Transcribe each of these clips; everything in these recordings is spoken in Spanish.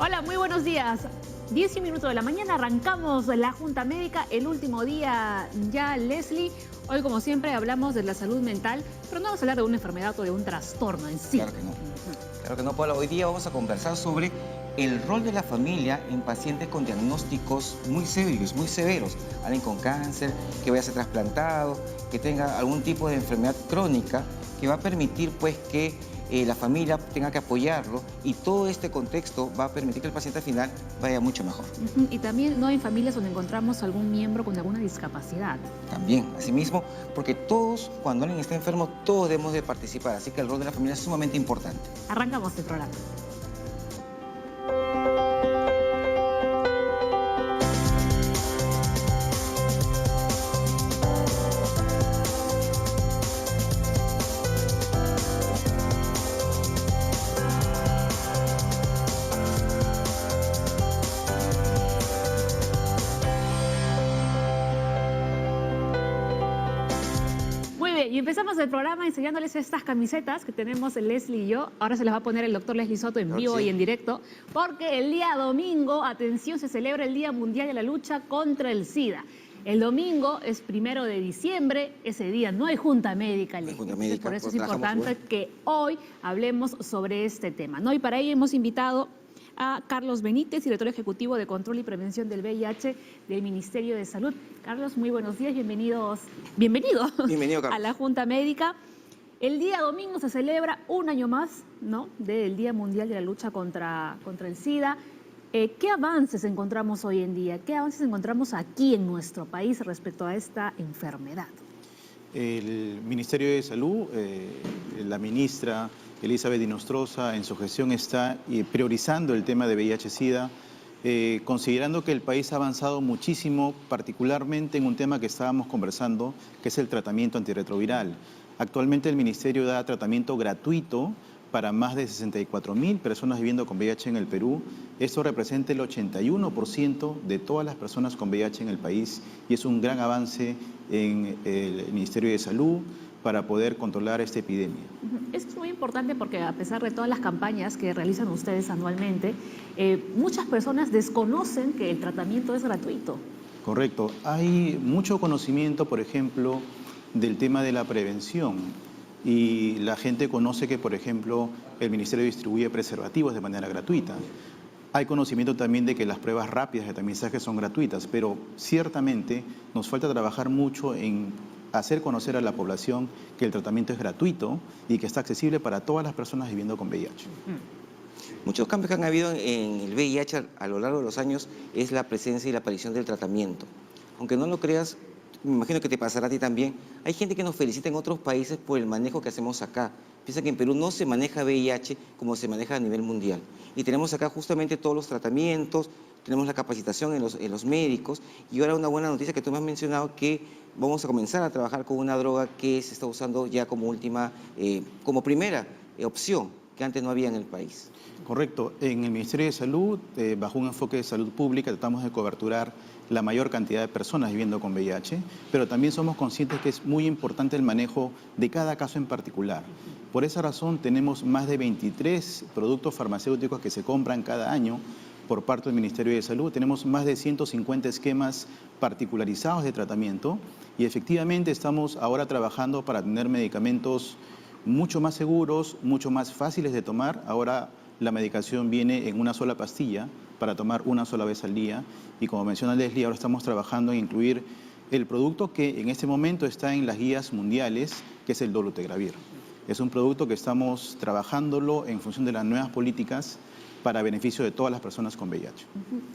Hola, muy buenos días. 10 minutos de la mañana, arrancamos la Junta Médica, el último día ya, Leslie. Hoy, como siempre, hablamos de la salud mental, pero no vamos a hablar de una enfermedad o de un trastorno en sí. Claro que no. Claro que no, Paula. Hoy día vamos a conversar sobre el rol de la familia en pacientes con diagnósticos muy serios, muy severos. Alguien con cáncer, que vaya a ser trasplantado, que tenga algún tipo de enfermedad crónica, que va a permitir pues que la familia tenga que apoyarlo, y todo este contexto va a permitir que el paciente al final vaya mucho mejor. Y también no hay familias donde encontramos algún miembro con alguna discapacidad. También, asimismo, porque todos, cuando alguien está enfermo, todos debemos de participar. Así que el rol de la familia es sumamente importante. Arrancamos el programa. Muy bien, y empezamos el programa enseñándoles estas camisetas que tenemos Leslie y yo. Ahora se las va a poner el doctor Leslie Soto en Claro que vivo sí. y en directo, porque el día domingo, atención, se celebra el Día Mundial de la Lucha contra el SIDA. El domingo es 1 de diciembre, ese día no hay Junta Médica, No hay Leslie. Junta Entonces, Médica, por eso pero es trabajamos importante igual. que hoy hablemos sobre este tema, ¿no? Y para ello hemos invitado a Carlos Benítez, director ejecutivo de Control y Prevención del VIH del Ministerio de Salud. Carlos, muy buenos días, bienvenido Bienvenido, a la Carlos. Junta Médica. El día domingo se celebra un año más, ¿no?, del Día Mundial de la Lucha contra el SIDA. ¿Qué avances encontramos hoy en día? ¿Qué avances encontramos aquí en nuestro país respecto a esta enfermedad? El Ministerio de Salud, la ministra Elizabeth Dinostroza, en su gestión está priorizando el tema de VIH-Sida, considerando que el país ha avanzado muchísimo, particularmente en un tema que estábamos conversando, que es el tratamiento antirretroviral. Actualmente el Ministerio da tratamiento gratuito para más de 64.000 personas viviendo con VIH en el Perú. Esto representa el 81% de todas las personas con VIH en el país y es un gran avance en el Ministerio de Salud para poder controlar esta epidemia. Esto es muy importante porque, a pesar de todas las campañas que realizan ustedes anualmente, muchas personas desconocen que el tratamiento es gratuito. Correcto. Hay mucho conocimiento, por ejemplo, del tema de la prevención. Y la gente conoce que, por ejemplo, el Ministerio distribuye preservativos de manera gratuita. Hay conocimiento también de que las pruebas rápidas de tamizaje son gratuitas, pero ciertamente nos falta trabajar mucho en hacer conocer a la población que el tratamiento es gratuito y que está accesible para todas las personas viviendo con VIH. Muchos cambios que han habido en el VIH a lo largo de los años es la presencia y la aparición del tratamiento. Aunque no lo creas, me imagino que te pasará a ti también. Hay gente que nos felicita en otros países por el manejo que hacemos acá. Piensa que en Perú no se maneja VIH como se maneja a nivel mundial. Y tenemos acá justamente todos los tratamientos, tenemos la capacitación en los médicos. Y ahora una buena noticia que tú me has mencionado, que vamos a comenzar a trabajar con una droga que se está usando ya como como primera opción, que antes no había en el país. Correcto. En el Ministerio de Salud, bajo un enfoque de salud pública, tratamos de coberturar la mayor cantidad de personas viviendo con VIH, pero también somos conscientes que es muy importante el manejo de cada caso en particular. Por esa razón tenemos más de 23 productos farmacéuticos que se compran cada año por parte del Ministerio de Salud. Tenemos más de 150 esquemas particularizados de tratamiento y efectivamente estamos ahora trabajando para tener medicamentos mucho más seguros, mucho más fáciles de tomar. Ahora la medicación viene en una sola pastilla para tomar una sola vez al día y, como menciona Leslie, ahora estamos trabajando en incluir el producto que en este momento está en las guías mundiales, que es el dolutegravir. Es un producto que estamos trabajándolo en función de las nuevas políticas para beneficio de todas las personas con VIH.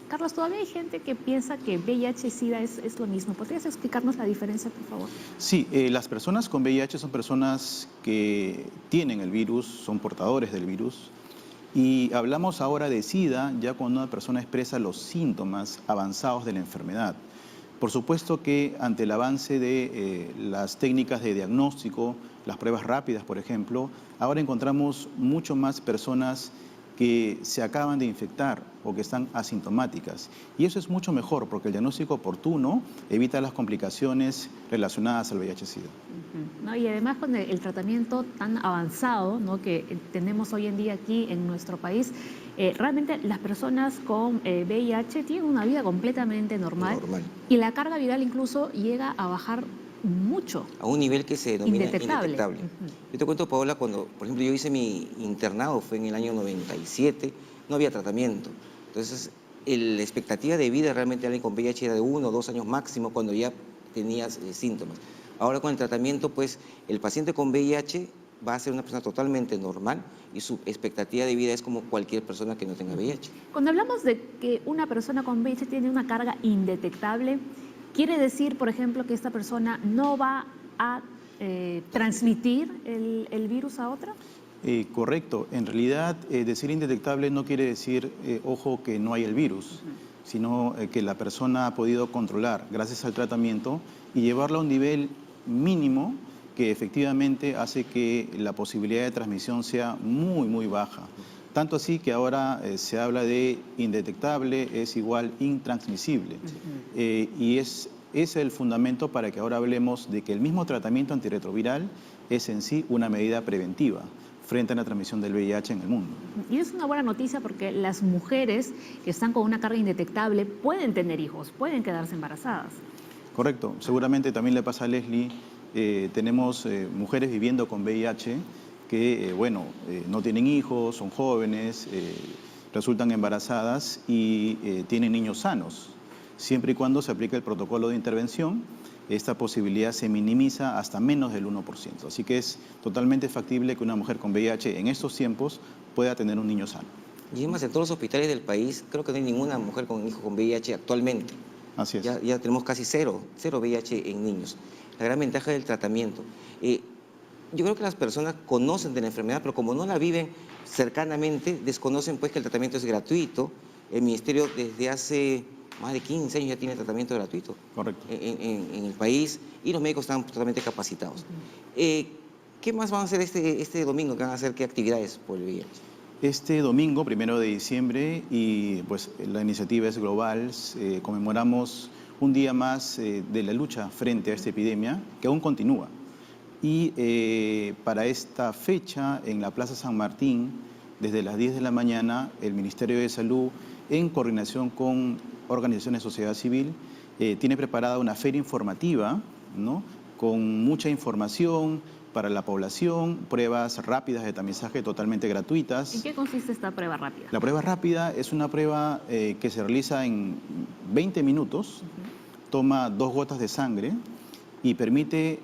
Carlos, todavía hay gente que piensa que VIH y SIDA es lo mismo. ¿Podrías explicarnos la diferencia, por favor? Sí, las personas con VIH son personas que tienen el virus, son portadores del virus. Y hablamos ahora de SIDA ya cuando una persona expresa los síntomas avanzados de la enfermedad. Por supuesto que ante el avance de las técnicas de diagnóstico, las pruebas rápidas, por ejemplo, ahora encontramos mucho más personas que se acaban de infectar o que están asintomáticas. Y eso es mucho mejor porque el diagnóstico oportuno evita las complicaciones relacionadas al VIH-Sida. ¿No? Y además con el tratamiento tan avanzado, ¿no?, que tenemos hoy en día aquí en nuestro país, realmente las personas con VIH tienen una vida completamente normal. Y la carga viral incluso llega a bajar mucho. A un nivel que se denomina Indetectable. Yo te cuento, Paola, cuando, por ejemplo, yo hice mi internado, fue en el año 97, no había tratamiento. Entonces, la expectativa de vida realmente de alguien con VIH era de 1 o 2 años máximo cuando ya tenías síntomas. Ahora con el tratamiento, pues, el paciente con VIH va a ser una persona totalmente normal y su expectativa de vida es como cualquier persona que no tenga VIH. Cuando hablamos de que una persona con VIH tiene una carga indetectable, ¿quiere decir, por ejemplo, que esta persona no va a transmitir el virus a otra? Correcto. En realidad, decir indetectable no quiere decir, ojo, que no hay el virus, sino que la persona ha podido controlar gracias al tratamiento y llevarlo a un nivel mínimo que efectivamente hace que la posibilidad de transmisión sea muy, muy baja. Tanto así que ahora se habla de indetectable es igual intransmisible. Y ese es el fundamento para que ahora hablemos de que el mismo tratamiento antirretroviral es en sí una medida preventiva frente a la transmisión del VIH en el mundo. Y es una buena noticia porque las mujeres que están con una carga indetectable pueden tener hijos, pueden quedarse embarazadas. Correcto. Seguramente también le pasa a Leslie. Tenemos mujeres viviendo con VIH que, no tienen hijos, son jóvenes, resultan embarazadas y tienen niños sanos. Siempre y cuando se aplique el protocolo de intervención, esta posibilidad se minimiza hasta menos del 1%. Así que es totalmente factible que una mujer con VIH en estos tiempos pueda tener un niño sano. Y además, en todos los hospitales del país, creo que no hay ninguna mujer con hijo con VIH actualmente. Así es. Ya tenemos casi cero VIH en niños. La gran ventaja del tratamiento. Yo creo que las personas conocen de la enfermedad, pero como no la viven cercanamente, desconocen pues que el tratamiento es gratuito. El Ministerio desde hace más de 15 años ya tiene tratamiento gratuito. Correcto. En el país, y los médicos están totalmente capacitados. ¿Qué más van a hacer este domingo? ¿Qué van a hacer? ¿Qué actividades por el VIH? Este domingo, 1 de diciembre, y pues la iniciativa es global, conmemoramos un día más de la lucha frente a esta epidemia, que aún continúa. Y para esta fecha, en la Plaza San Martín, desde las 10 de la mañana, el Ministerio de Salud, en coordinación con organizaciones de sociedad civil, tiene preparada una feria informativa, ¿no?, con mucha información para la población, pruebas rápidas de tamizaje totalmente gratuitas. ¿En qué consiste esta prueba rápida? La prueba rápida es una prueba que se realiza en 20 minutos, toma 2 gotas de sangre y permite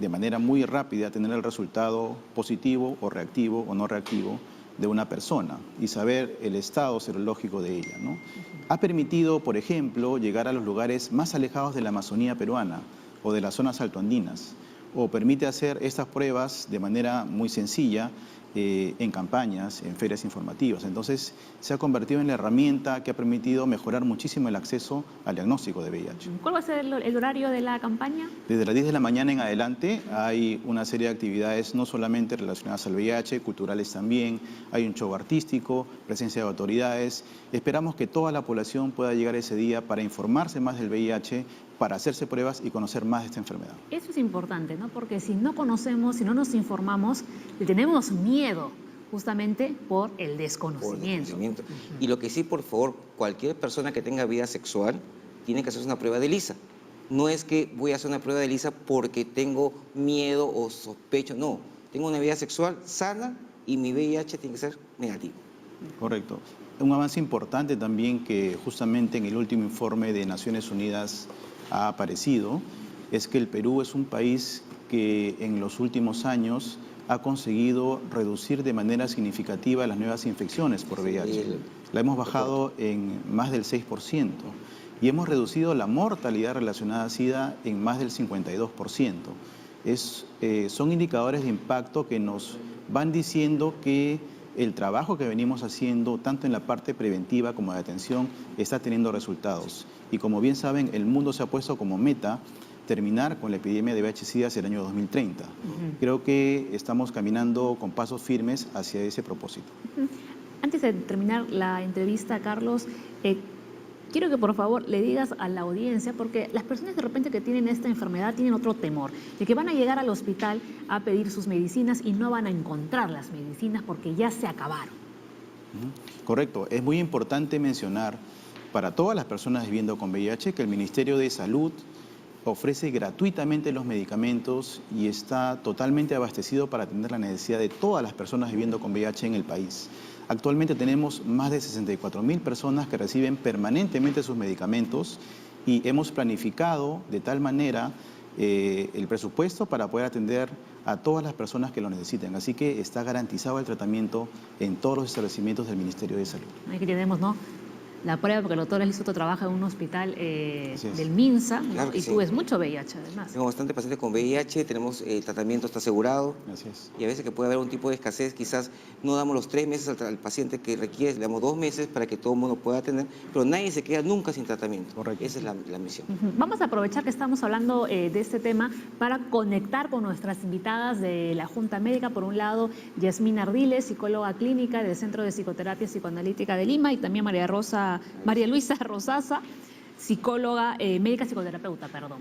de manera muy rápida tener el resultado positivo o reactivo o no reactivo de una persona y saber el estado serológico de ella, ¿no? Ha permitido, por ejemplo, llegar a los lugares más alejados de la Amazonía peruana o de las zonas altoandinas, o permite hacer estas pruebas de manera muy sencilla en campañas, en ferias informativas. Entonces, se ha convertido en la herramienta que ha permitido mejorar muchísimo el acceso al diagnóstico de VIH. ¿Cuál va a ser el horario de la campaña? Desde las 10 de la mañana en adelante hay una serie de actividades no solamente relacionadas al VIH, culturales también, hay un show artístico, presencia de autoridades. Esperamos que toda la población pueda llegar ese día para informarse más del VIH, para hacerse pruebas y conocer más de esta enfermedad. Eso es importante, ¿no? Porque si no conocemos, si no nos informamos, le tenemos miedo justamente por el desconocimiento. Y lo que sí, por favor, cualquier persona que tenga vida sexual tiene que hacerse una prueba de ELISA. No es que voy a hacer una prueba de ELISA porque tengo miedo o sospecho, no. Tengo una vida sexual sana y mi VIH tiene que ser negativo. Correcto. Un avance importante también que justamente en el último informe de Naciones Unidas ha aparecido es que el Perú es un país que en los últimos años ha conseguido reducir de manera significativa las nuevas infecciones por VIH. La hemos bajado en más del 6% y hemos reducido la mortalidad relacionada a SIDA en más del 52%. Son indicadores de impacto que nos van diciendo que el trabajo que venimos haciendo, tanto en la parte preventiva como de atención, está teniendo resultados. Y como bien saben, el mundo se ha puesto como meta terminar con la epidemia de VIH-Sida hacia el año 2030. Creo que estamos caminando con pasos firmes hacia ese propósito. Antes de terminar la entrevista, Carlos, quiero que por favor le digas a la audiencia, porque las personas de repente que tienen esta enfermedad tienen otro temor, de que van a llegar al hospital a pedir sus medicinas y no van a encontrar las medicinas porque ya se acabaron. Correcto. Es muy importante mencionar para todas las personas viviendo con VIH que el Ministerio de Salud ofrece gratuitamente los medicamentos y está totalmente abastecido para atender la necesidad de todas las personas viviendo con VIH en el país. Actualmente tenemos más de 64.000 personas que reciben permanentemente sus medicamentos y hemos planificado de tal manera el presupuesto para poder atender a todas las personas que lo necesiten. Así que está garantizado el tratamiento en todos los establecimientos del Ministerio de Salud. Aquí tenemos, ¿no?, la prueba, porque el doctor Leslie Soto trabaja en un hospital del MINSA, ¿no? Claro que Y sí. tú ves mucho VIH además. Tenemos bastante pacientes con VIH, tenemos el tratamiento está asegurado. Así es. Y a veces que puede haber un tipo de escasez, quizás no damos los 3 meses al paciente que requiere, le damos 2 meses para que todo el mundo pueda atender, pero nadie se queda nunca sin tratamiento. Correcto. Esa es la misión. Vamos a aprovechar que estamos hablando de este tema para conectar con nuestras invitadas de la Junta Médica. Por un lado, Yasmín Ardiles, psicóloga clínica del Centro de Psicoterapia Psicoanalítica de Lima, y también María Luisa Rosasa, psicóloga médica psicoterapeuta, perdón.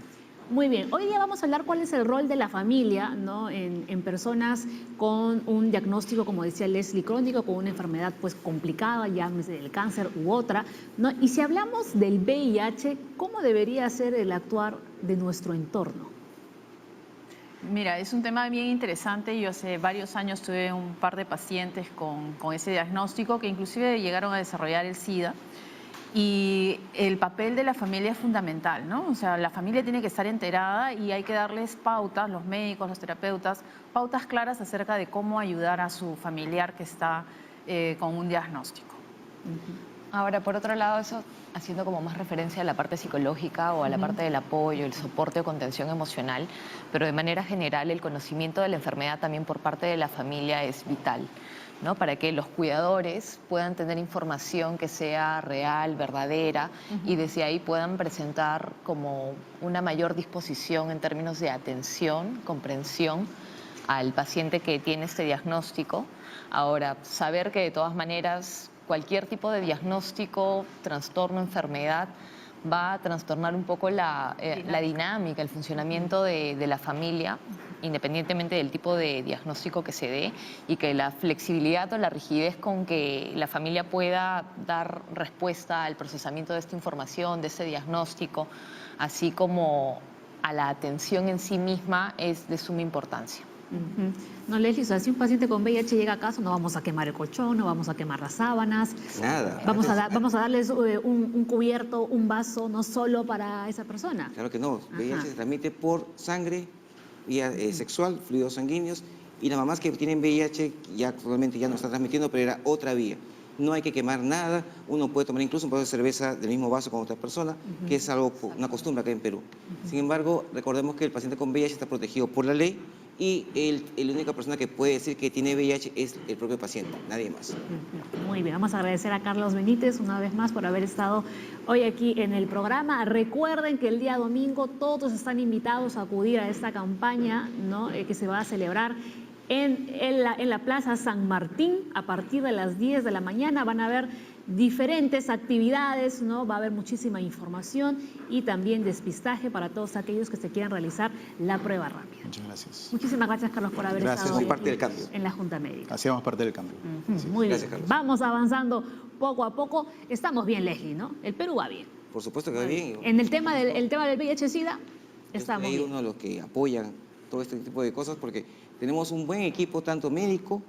Muy bien, hoy día vamos a hablar cuál es el rol de la familia, ¿no?, en personas con un diagnóstico, como decía Leslie, crónico, con una enfermedad pues complicada, llámese del cáncer u otra, ¿no? Y si hablamos del VIH, ¿cómo debería ser el actuar de nuestro entorno? Mira, es un tema bien interesante. Yo hace varios años tuve un par de pacientes con ese diagnóstico que inclusive llegaron a desarrollar el SIDA. Y el papel de la familia es fundamental, ¿no? O sea, la familia tiene que estar enterada y hay que darles pautas, los médicos, los terapeutas, pautas claras acerca de cómo ayudar a su familiar que está con un diagnóstico. Ahora, por otro lado, eso haciendo como más referencia a la parte psicológica o a la parte del apoyo, el soporte o contención emocional, pero de manera general el conocimiento de la enfermedad también por parte de la familia es vital, ¿no? Para que los cuidadores puedan tener información que sea real, verdadera, y desde ahí puedan presentar como una mayor disposición en términos de atención, comprensión al paciente que tiene este diagnóstico. Ahora, saber que de todas maneras cualquier tipo de diagnóstico, trastorno, enfermedad, va a trastornar un poco la dinámica, el funcionamiento de la familia, independientemente del tipo de diagnóstico que se dé, y que la flexibilidad o la rigidez con que la familia pueda dar respuesta al procesamiento de esta información, de este diagnóstico, así como a la atención en sí misma, es de suma importancia. No, Leslie, o sea, si un paciente con VIH llega a casa, no vamos a quemar el colchón, no vamos a quemar las sábanas. Nada. Vamos a darles un cubierto, un vaso, no solo para esa persona. Claro que no. VIH Ajá. se transmite por sangre, vía sexual, fluidos sanguíneos, y las mamás que tienen VIH ya actualmente ya no están transmitiendo, pero era otra vía. No hay que quemar nada, uno puede tomar incluso un vaso de cerveza del mismo vaso con otra persona, que es algo, una costumbre acá en Perú. Sin embargo, recordemos que el paciente con VIH está protegido por la ley y la única persona que puede decir que tiene VIH es el propio paciente, nadie más. Muy bien, vamos a agradecer a Carlos Benítez una vez más por haber estado hoy aquí en el programa. Recuerden que el día domingo todos están invitados a acudir a esta campaña, ¿no?, que se va a celebrar en la Plaza San Martín a partir de las 10 de la mañana. Van a haber diferentes actividades, ¿no? Va a haber muchísima información y también despistaje para todos aquellos que se quieran realizar la prueba rápida. Muchas gracias. Muchísimas gracias, Carlos, por haber Gracias. estado hoy Somos parte aquí del cambio. en la Junta Médica. Hacíamos parte del cambio. Así es. Muy bien, Gracias, Carlos. vamos avanzando poco a poco. Estamos bien, Leslie, ¿no? El Perú va bien. Por supuesto que va bien. En el tema del VIH-Sida, Yo estamos soy bien. uno de los que apoyan todo este tipo de cosas porque tenemos un buen equipo, tanto médico,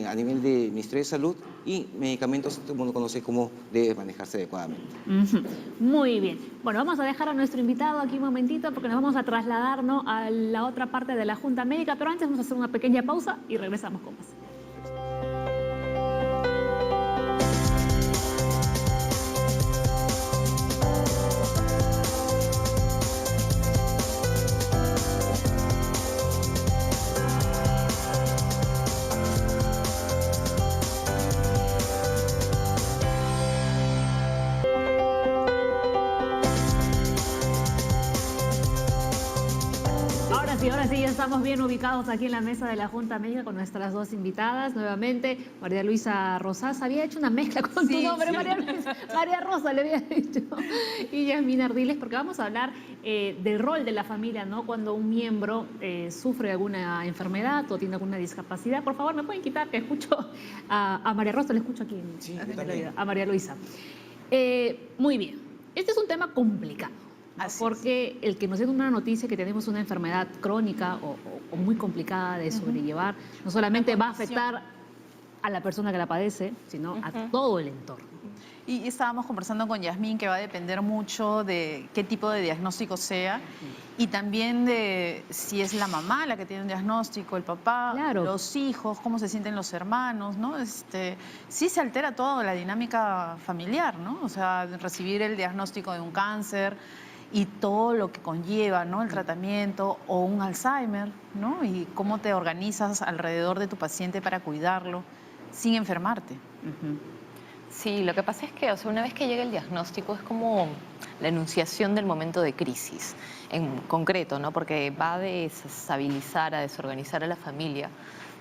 a nivel de Ministerio de Salud, y medicamentos, todo el mundo conoce cómo debe manejarse adecuadamente. Muy bien. Bueno, vamos a dejar a nuestro invitado aquí un momentito porque nos vamos a trasladar, ¿no?, a la otra parte de la Junta Médica, pero antes vamos a hacer una pequeña pausa y regresamos con más. Ahora sí, ya estamos bien ubicados aquí en la mesa de la Junta Médica con nuestras dos invitadas. Nuevamente, María Luisa Rosas había hecho una mezcla con tu nombre, María Rosa le había dicho. Y Yasmina Ardiles, porque vamos a hablar del rol de la familia, ¿no? Cuando un miembro sufre alguna enfermedad o tiene alguna discapacidad. Por favor, ¿me pueden quitar? Que escucho a María Rosa, le escucho aquí Sí, yo también. a María Luisa. Muy bien. Este es un tema complicado. ¿No? Porque el que nos den una noticia que tenemos una enfermedad crónica o muy complicada de sobrellevar, no solamente va a afectar a la persona que la padece, sino a todo el entorno. Y estábamos conversando con Yasmín que va a depender mucho de qué tipo de diagnóstico sea y también de si es la mamá la que tiene un diagnóstico, el papá, Claro. los hijos, cómo se sienten los hermanos, ¿no? Sí se altera toda la dinámica familiar, ¿no? O sea, recibir el diagnóstico de un cáncer y todo lo que conlleva, ¿no? El tratamiento o un Alzheimer, ¿no? Y cómo te organizas alrededor de tu paciente para cuidarlo sin enfermarte. Sí, lo que pasa es que, o sea, una vez que llega el diagnóstico es como la enunciación del momento de crisis, en concreto, ¿no? Porque va a desestabilizar, a desorganizar a la familia,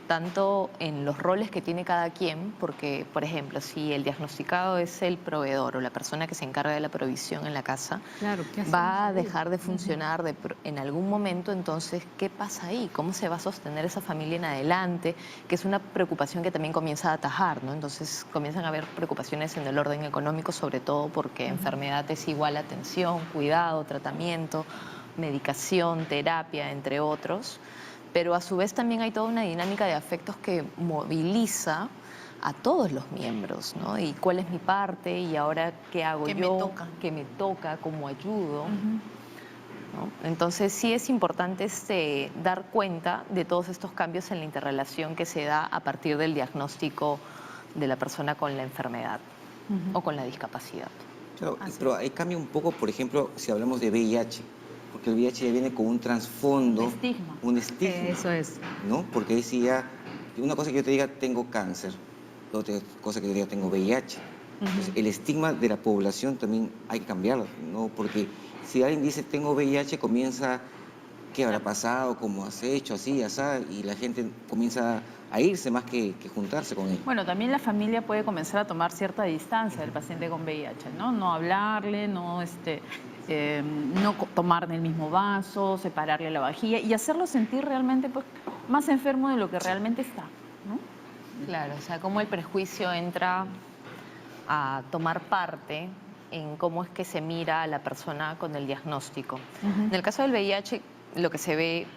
tanto en los roles que tiene cada quien, porque, por ejemplo, si el diagnosticado es el proveedor o la persona que se encarga de la provisión en la casa, Claro, ¿qué hacemos va a ahí? dejar de funcionar en algún momento. Entonces, ¿qué pasa ahí? ¿Cómo se va a sostener esa familia en adelante? Que es una preocupación que también comienza a atajar, ¿no? Entonces comienzan a haber preocupaciones en el orden económico, sobre todo porque enfermedad es igual a atención, cuidado, tratamiento, medicación, terapia, entre otros. Pero a su vez también hay toda una dinámica de afectos que moviliza a todos los miembros, ¿no? Y cuál es mi parte y ahora qué hago ¿Qué me yo, toca? qué me toca, cómo ayudo, ¿no? Entonces sí es importante dar cuenta de todos estos cambios en la interrelación que se da a partir del diagnóstico de la persona con la enfermedad o con la discapacidad. Claro, pero ahí cambia un poco, por ejemplo, si hablamos de VIH, porque el VIH ya viene con un trasfondo, Estigma. un estigma, Eso es. ¿no? Porque ahí sí ya, una cosa que yo te diga tengo cáncer, otra cosa que yo diga tengo VIH. Entonces, el estigma de la población también hay que cambiarlo, ¿no? Porque si alguien dice tengo VIH, comienza, ¿qué habrá pasado? ¿Cómo has hecho? Así, así, y la gente comienza a irse más que juntarse con él. Bueno, también la familia puede comenzar a tomar cierta distancia del paciente con VIH, ¿no? No hablarle, no tomar del mismo vaso, separarle la vajilla y hacerlo sentir realmente pues, más enfermo de lo que realmente está, ¿no? Claro, o sea, cómo el prejuicio entra a tomar parte en cómo es que se mira a la persona con el diagnóstico. En el caso del VIH, lo que se ve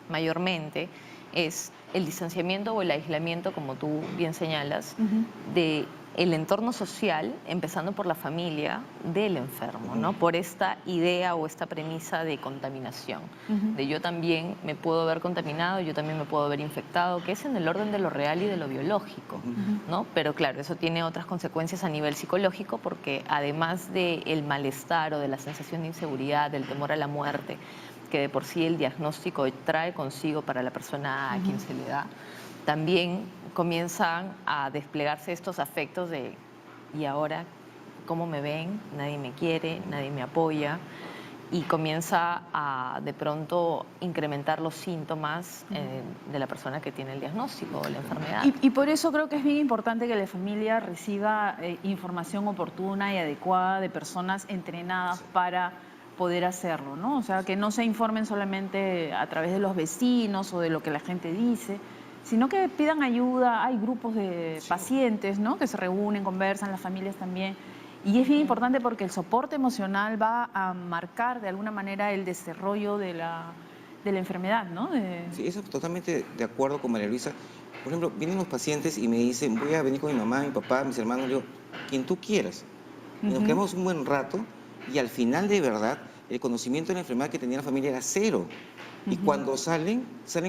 mayormente es el distanciamiento o el aislamiento, como tú bien señalas, de el entorno social, empezando por la familia del enfermo, ¿no? Por esta idea o esta premisa de contaminación, de yo también me puedo ver contaminado, yo también me puedo ver infectado, que es en el orden de lo real y de lo biológico, ¿no? Pero claro, eso tiene otras consecuencias a nivel psicológico, porque además del malestar o de la sensación de inseguridad, del temor a la muerte, que de por sí el diagnóstico trae consigo para la persona a quien se le da, también comienzan a desplegarse estos afectos de ¿y ahora cómo me ven? Nadie me quiere, nadie me apoya, y comienza a de pronto incrementar los síntomas de la persona que tiene el diagnóstico o la enfermedad. Y por eso creo que es bien importante que la familia reciba información oportuna y adecuada de personas entrenadas para poder hacerlo, ¿no? O sea, que no se informen solamente a través de los vecinos o de lo que la gente dice, sino que pidan ayuda. Hay grupos de pacientes, ¿no? Que se reúnen, conversan, las familias también. Y es bien importante porque el soporte emocional va a marcar de alguna manera el desarrollo de la enfermedad, ¿no? Sí, eso totalmente de acuerdo con María Luisa. Por ejemplo, vienen los pacientes y me dicen, voy a venir con mi mamá, mi papá, mis hermanos, yo, quien tú quieras. Y nos quedamos un buen rato y al final de verdad el conocimiento de la enfermedad que tenía la familia era cero. Y cuando salen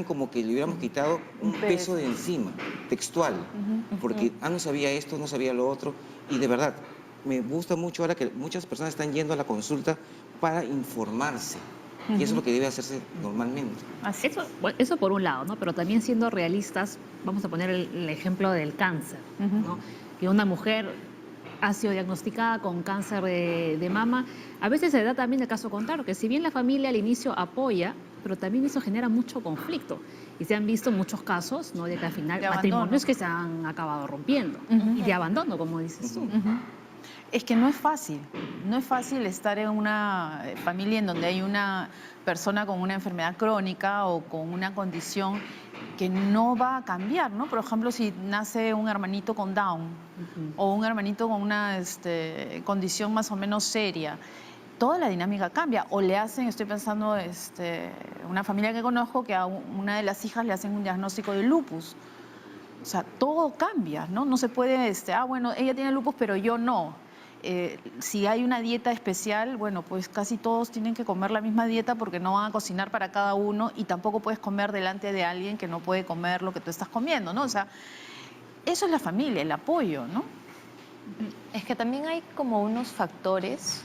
como que le hubiéramos quitado un peso de encima, textual, porque no sabía esto, no sabía lo otro, y de verdad, me gusta mucho ahora que muchas personas están yendo a la consulta para informarse, y eso es lo que debe hacerse normalmente. Eso por un lado, ¿no? Pero también siendo realistas, vamos a poner el ejemplo del cáncer, ¿no? Que una mujer ha sido diagnosticada con cáncer de mama, a veces se da también el caso contrario, que si bien la familia al inicio apoya, pero también eso genera mucho conflicto. Y se han visto muchos casos, ¿no?, de que al final De abandono. matrimonios que se han acabado rompiendo y de abandono, como dices tú. Es que no es fácil estar en una familia en donde hay una persona con una enfermedad crónica o con una condición que no va a cambiar, ¿no? Por ejemplo, si nace un hermanito con Down o un hermanito con una condición más o menos seria, toda la dinámica cambia. O le hacen, estoy pensando, una familia que conozco que a una de las hijas le hacen un diagnóstico de lupus. O sea, todo cambia, ¿no? No se puede, bueno, ella tiene lupus, pero yo no. Si hay una dieta especial, bueno, pues casi todos tienen que comer la misma dieta porque no van a cocinar para cada uno y tampoco puedes comer delante de alguien que no puede comer lo que tú estás comiendo, ¿no? O sea, eso es la familia, el apoyo, ¿no? Es que también hay como unos factores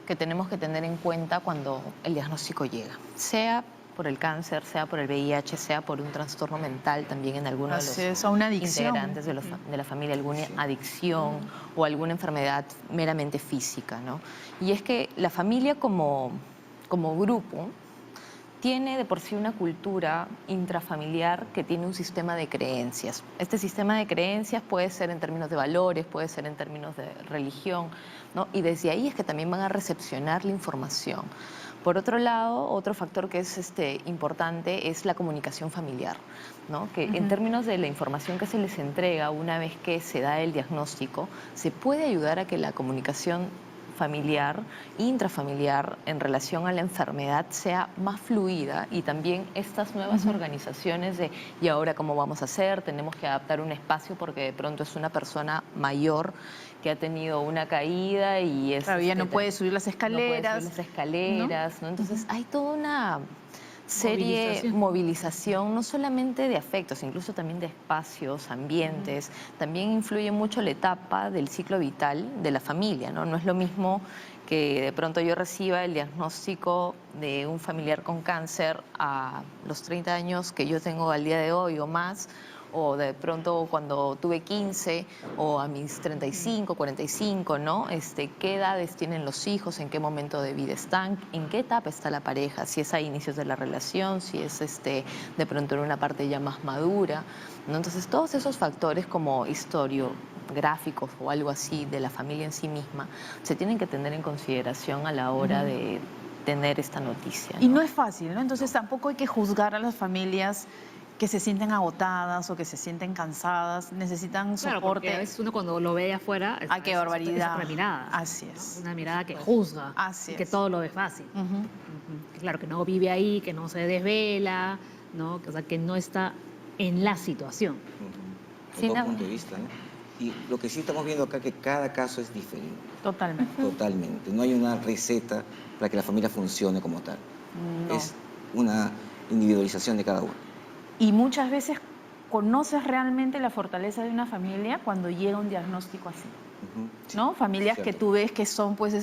que tenemos que tener en cuenta cuando el diagnóstico llega, sea por el cáncer, sea por el VIH, sea por un trastorno mental también en alguno de Así los es, o una adicción. integrantes de la familia, alguna adicción o alguna enfermedad meramente física, ¿no? Y es que la familia como grupo tiene de por sí una cultura intrafamiliar que tiene un sistema de creencias. Este sistema de creencias puede ser en términos de valores, puede ser en términos de religión, ¿no? Y desde ahí es que también van a recepcionar la información. Por otro lado, otro factor que es importante es la comunicación familiar, ¿no? Que en términos de la información que se les entrega una vez que se da el diagnóstico, se puede ayudar a que la comunicación familiar, intrafamiliar, en relación a la enfermedad sea más fluida y también estas nuevas organizaciones de ¿y ahora cómo vamos a hacer? Tenemos que adaptar un espacio porque de pronto es una persona mayor que ha tenido una caída y es... Claro, ya no puede subir las escaleras. No puede subir las escaleras, ¿no? Entonces hay toda una movilización, no solamente de afectos, incluso también de espacios, ambientes. También influye mucho la etapa del ciclo vital de la familia, ¿no? No es lo mismo que de pronto yo reciba el diagnóstico de un familiar con cáncer a los 30 años que yo tengo al día de hoy o más, o de pronto cuando tuve 15 o a mis 35, 45, ¿no? ¿Qué edades tienen los hijos? ¿En qué momento de vida están? ¿En qué etapa está la pareja? Si es a inicios de la relación, si es de pronto en una parte ya más madura, ¿no? Entonces todos esos factores como historiográficos o algo así de la familia en sí misma se tienen que tener en consideración a la hora de tener esta noticia, ¿no? Y no es fácil, ¿no? Entonces tampoco hay que juzgar a las familias que se sienten agotadas o que se sienten cansadas, necesitan Claro, soporte. porque a veces uno cuando lo ve de afuera, ¡Ay, qué barbaridad! Es otra mirada. Así ¿no? es. Una mirada que juzga, Así y que es. todo lo ve fácil. Que claro, que no vive ahí, que no se desvela, ¿no? O sea, que no está en la situación. Sí, Otro no. punto de vista, ¿no? Y lo que sí estamos viendo acá es que cada caso es diferente, Totalmente. totalmente. No hay una receta para que la familia funcione como tal. No. Es una individualización de cada uno. Y muchas veces conoces realmente la fortaleza de una familia cuando llega un diagnóstico así, Sí, ¿no? Familias cierto. que tú ves que son, pues,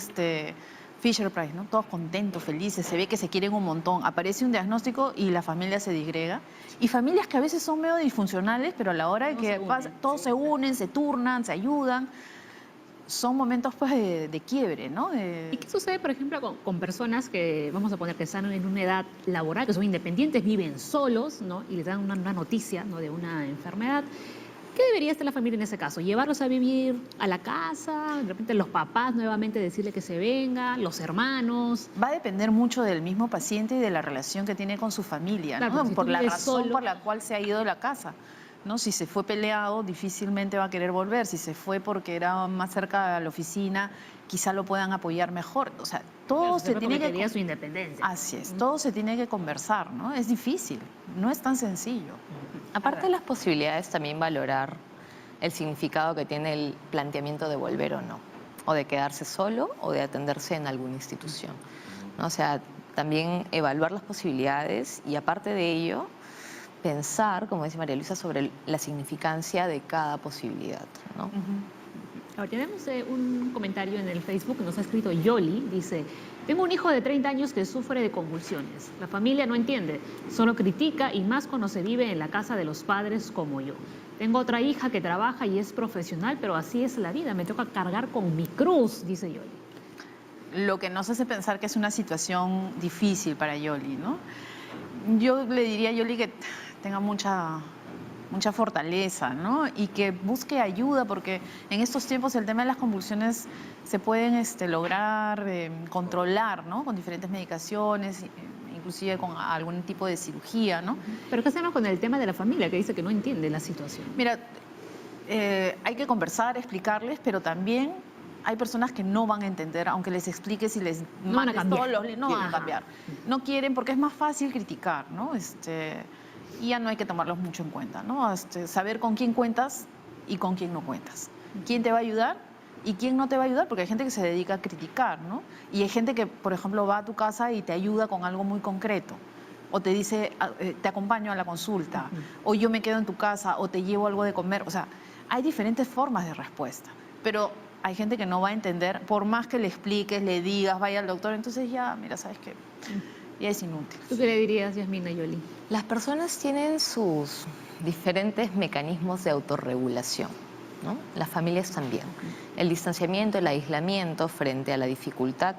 Fisher Price, ¿no? Todos contentos, felices, se ve que se quieren un montón. Aparece un diagnóstico y la familia se disgrega. Y familias que a veces son medio disfuncionales, pero a la hora de No que se pasa, unen, todos se unen, se turnan, se ayudan. Son momentos, pues, de quiebre, ¿no? ¿Y qué sucede, por ejemplo, con personas que, vamos a poner, que están en una edad laboral, que son independientes, viven solos, ¿no? Y les dan una noticia, ¿no?, de una enfermedad? ¿Qué debería hacer la familia en ese caso? ¿Llevarlos a vivir a la casa? ¿De repente los papás nuevamente decirle que se venga? ¿Los hermanos? Va a depender mucho del mismo paciente y de la relación que tiene con su familia, Claro, ¿no? porque si Por tú la vives razón solo- por la cual se ha ido de la casa, ¿no? Si se fue peleado, difícilmente va a querer volver. Si se fue porque era más cerca de la oficina, quizá lo puedan apoyar mejor. O sea, todo Claro, se sepa tiene porque que... quería su independencia. Así es, todo se tiene que conversar, ¿no? Es difícil, no es tan sencillo. Aparte de las posibilidades, también valorar el significado que tiene el planteamiento de volver o no, o de quedarse solo o de atenderse en alguna institución, ¿no? O sea, también evaluar las posibilidades y aparte de ello, pensar, como dice María Luisa, sobre la significancia de cada posibilidad, ¿no? Ahora, tenemos un comentario en el Facebook que nos ha escrito Yoli. Dice, tengo un hijo de 30 años que sufre de convulsiones. La familia no entiende, solo critica y más cuando se vive en la casa de los padres como yo. Tengo otra hija que trabaja y es profesional, pero así es la vida. Me toca cargar con mi cruz, dice Yoli. Lo que nos hace pensar que es una situación difícil para Yoli, ¿no? Yo le diría a Yoli que tenga mucha fortaleza, ¿no? Y que busque ayuda, porque en estos tiempos el tema de las convulsiones se pueden lograr controlar, ¿no? Con diferentes medicaciones, inclusive con algún tipo de cirugía, ¿no? Pero ¿qué hacemos con el tema de la familia que dice que no entiende la situación? Mira, hay que conversar, explicarles, pero también hay personas que no van a entender, aunque les expliques y les No van a mandes cambiar. todos los... No van a Ajá. cambiar. No quieren porque es más fácil criticar, ¿no? Y ya no hay que tomarlos mucho en cuenta, ¿no? Saber con quién cuentas y con quién no cuentas. Quién te va a ayudar y quién no te va a ayudar, porque hay gente que se dedica a criticar, ¿no? Y hay gente que, por ejemplo, va a tu casa y te ayuda con algo muy concreto. O te dice, te acompaño a la consulta, o yo me quedo en tu casa, o te llevo algo de comer. O sea, hay diferentes formas de respuesta. Pero hay gente que no va a entender, por más que le expliques, le digas, vaya al doctor, entonces ya, mira, ¿sabes qué? Ya es inútil. ¿Tú qué le dirías, Yasmina Yoli? Las personas tienen sus diferentes mecanismos de autorregulación, ¿no? Las familias también. El distanciamiento, el aislamiento frente a la dificultad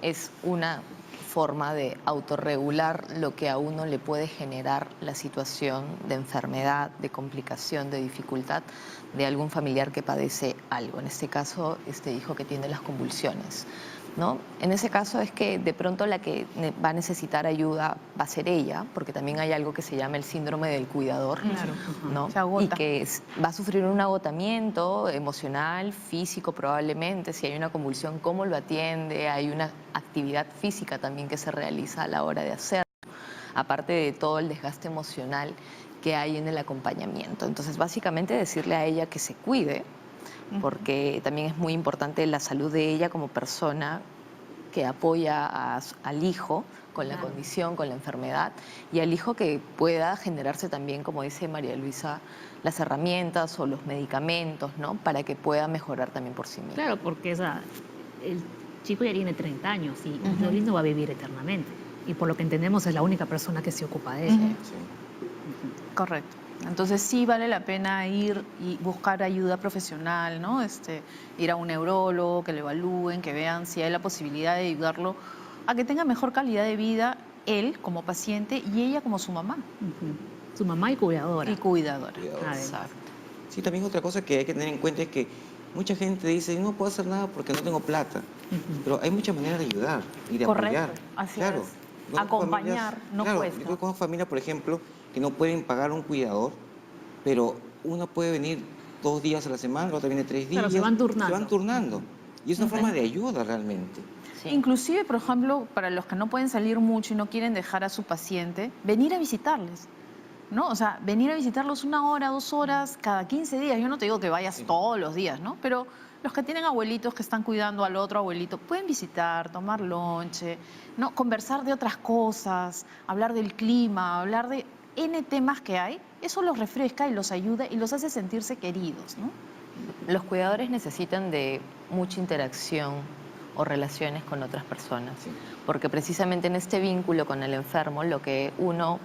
es una forma de autorregular lo que a uno le puede generar la situación de enfermedad, de complicación, de dificultad de algún familiar que padece algo. En este caso, este hijo que tiene las convulsiones, ¿no? En ese caso es que de pronto la que va a necesitar ayuda va a ser ella, porque también hay algo que se llama el síndrome del cuidador, Claro. ¿no? Se agota. Y que va a sufrir un agotamiento emocional, físico probablemente, si hay una convulsión, cómo lo atiende, hay una actividad física también que se realiza a la hora de hacerlo, aparte de todo el desgaste emocional que hay en el acompañamiento. Entonces, básicamente decirle a ella que se cuide, porque también es muy importante la salud de ella como persona que apoya al hijo con la condición, con la enfermedad, y al hijo que pueda generarse también, como dice María Luisa, las herramientas o los medicamentos, ¿no? Para que pueda mejorar también por sí mismo. Claro, porque el chico ya tiene 30 años y Yoli no va a vivir eternamente. Y por lo que entendemos es la única persona que se ocupa de eso. Correcto. Entonces sí vale la pena ir y buscar ayuda profesional, ¿no? Ir a un neurólogo, que lo evalúen, que vean si hay la posibilidad de ayudarlo a que tenga mejor calidad de vida él como paciente y ella como su mamá Su mamá y cuidadora. y cuidadora. Cuidadora. Exacto. Sí, también otra cosa que hay que tener en cuenta es que mucha gente dice, no puedo hacer nada porque no tengo plata. Pero hay muchas maneras de ayudar y de Correcto, apoyar. así claro. es. Yo conozco Acompañar no claro, cuesta. Yo conozco familias, por ejemplo, que no pueden pagar un cuidador, pero uno puede venir 2 días a la semana, la otra viene 3 días. Claro, se van turnando. Se van turnando. Y es una forma de ayuda realmente. Sí. Inclusive, por ejemplo, para los que no pueden salir mucho y no quieren dejar a su paciente, venir a visitarles, ¿no? O sea, venir a visitarlos 1 hora, 2 horas, cada 15 días. Yo no te digo que vayas todos los días, ¿no? Pero los que tienen abuelitos que están cuidando al otro abuelito, pueden visitar, tomar lonche, ¿no? Conversar de otras cosas, hablar del clima, hablar de N temas que hay. Eso los refresca y los ayuda y los hace sentirse queridos, ¿no? Los cuidadores necesitan de mucha interacción o relaciones con otras personas, porque precisamente en este vínculo con el enfermo lo que uno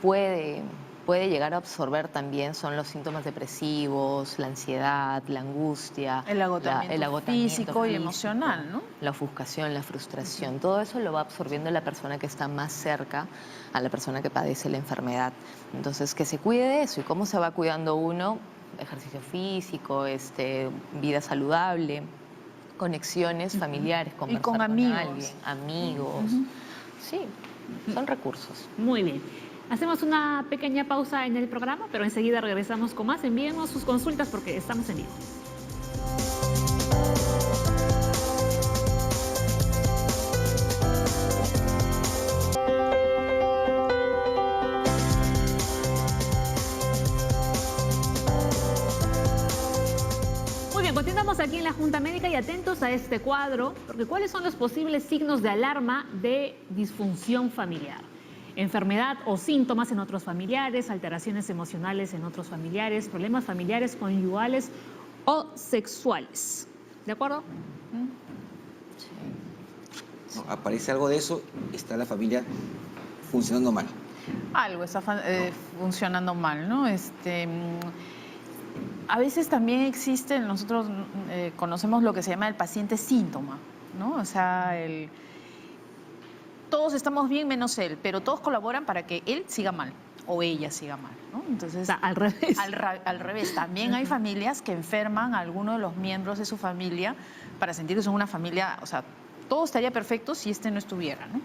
puede llegar a absorber también son los síntomas depresivos, la ansiedad, la angustia, El agotamiento físico y emocional, ¿no? La ofuscación, la frustración, todo eso lo va absorbiendo la persona que está más cerca a la persona que padece la enfermedad. Entonces, que se cuide de eso. ¿Y cómo se va cuidando uno? Ejercicio físico, vida saludable, conexiones familiares, conversar con con amigos. alguien, amigos. Sí, son recursos. Muy bien. Hacemos una pequeña pausa en el programa, pero enseguida regresamos con más. Envíenos sus consultas porque estamos en vivo. Muy bien, continuamos aquí en la Junta Médica y atentos a este cuadro, porque ¿cuáles son los posibles signos de alarma de disfunción familiar? Enfermedad o síntomas en otros familiares, alteraciones emocionales en otros familiares, problemas familiares, conyugales o sexuales. ¿De acuerdo? No, aparece algo de eso, está la familia funcionando mal. Algo está funcionando mal, ¿no? A veces también existe, nosotros conocemos lo que se llama el paciente síntoma, ¿no? O sea, todos estamos bien menos él, pero todos colaboran para que él siga mal o ella siga mal, ¿no? Entonces, O sea, al revés. al revés, también hay familias que enferman a alguno de los miembros de su familia para sentir que son una familia, o sea, todo estaría perfecto si este no estuviera, ¿no?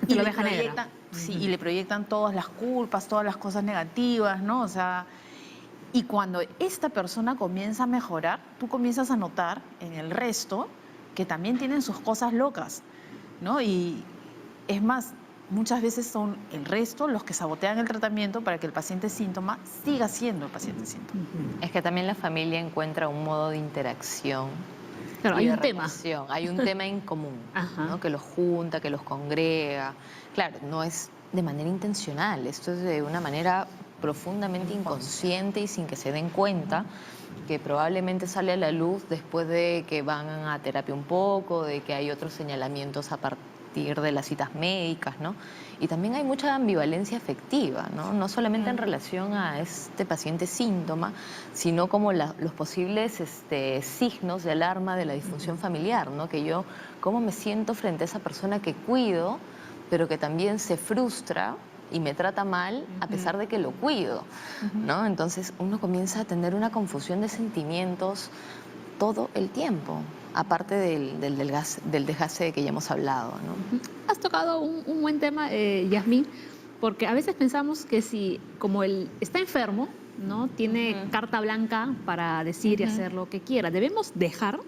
Que lo le oveja negra. proyectan, sí, y le proyectan todas las culpas, todas las cosas negativas, ¿no? O sea, y cuando esta persona comienza a mejorar, tú comienzas a notar en el resto que también tienen sus cosas locas, ¿no? Y es más, muchas veces son el resto los que sabotean el tratamiento para que el paciente síntoma siga siendo el paciente síntoma. Es que también la familia encuentra un modo de interacción. Claro, y hay de un tema. relación. Hay un tema en común, Ajá. ¿no? Que los junta, que los congrega. Claro, no es de manera intencional, esto es de una manera profundamente inconsciente y sin que se den cuenta, que probablemente sale a la luz después de que van a terapia un poco, de que hay otros señalamientos a partir de las citas médicas, ¿no? Y también hay mucha ambivalencia afectiva, ¿no? No solamente en relación a este paciente síntoma, sino como los posibles signos de alarma de la disfunción familiar, ¿no? Que yo, ¿cómo me siento frente a esa persona que cuido, pero que también se frustra y me trata mal a pesar de que lo cuido, ¿no? Entonces uno comienza a tener una confusión de sentimientos todo el tiempo, aparte del desgaste de que ya hemos hablado, ¿no? Has tocado un buen tema, Yasmín, porque a veces pensamos que si, como él está enfermo, ¿no? Tiene carta blanca para decir y hacer lo que quiera. ¿Debemos dejarlo?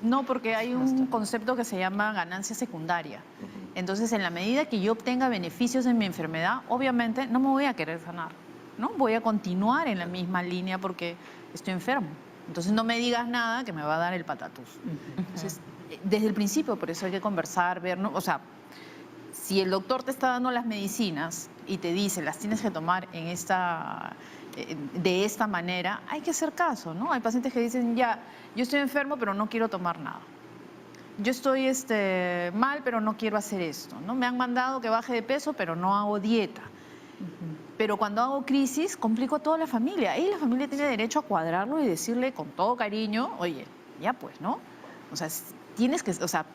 No, porque hay un concepto que se llama ganancia secundaria. Entonces, en la medida que yo obtenga beneficios en mi enfermedad, obviamente no me voy a querer sanar, ¿no? Voy a continuar en la misma línea porque estoy enfermo. Entonces, no me digas nada que me va a dar el patatús. Entonces, desde el principio, por eso hay que conversar, ver, ¿no? O sea, si el doctor te está dando las medicinas y te dice, las tienes que tomar de esta manera, hay que hacer caso, ¿no? Hay pacientes que dicen, ya, yo estoy enfermo, pero no quiero tomar nada. Yo estoy mal, pero no quiero hacer esto, ¿no? Me han mandado que baje de peso, pero no hago dieta. Pero cuando hago crisis, complico a toda la familia. Y la familia tiene derecho a cuadrarlo y decirle con todo cariño, oye, ya pues, ¿no? O sea,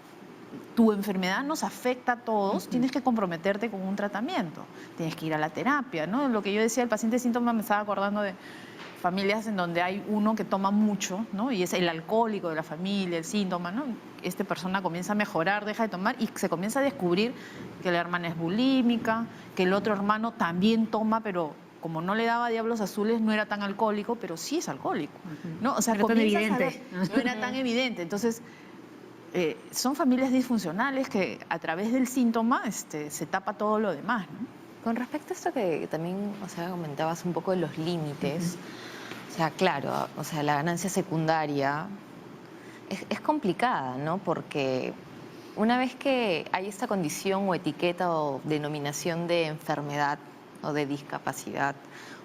tu enfermedad nos afecta a todos, tienes que comprometerte con un tratamiento, tienes que ir a la terapia, ¿no? Lo que yo decía, el paciente síntoma, me estaba acordando de familias en donde hay uno que toma mucho, ¿no? Y es el alcohólico de la familia, el síntoma, ¿no? Esta persona comienza a mejorar, deja de tomar y se comienza a descubrir que la hermana es bulímica, que el otro hermano también toma, pero como no le daba diablos azules, no era tan alcohólico, pero sí es alcohólico, ¿no? O sea, No era tan evidente. no era tan evidente. Entonces, son familias disfuncionales que a través del síntoma se tapa todo lo demás, ¿no? Con respecto a esto que también, o sea, comentabas un poco de los límites, o sea, claro, o sea, la ganancia secundaria es complicada, ¿no? Porque una vez que hay esta condición o etiqueta o denominación de enfermedad o de discapacidad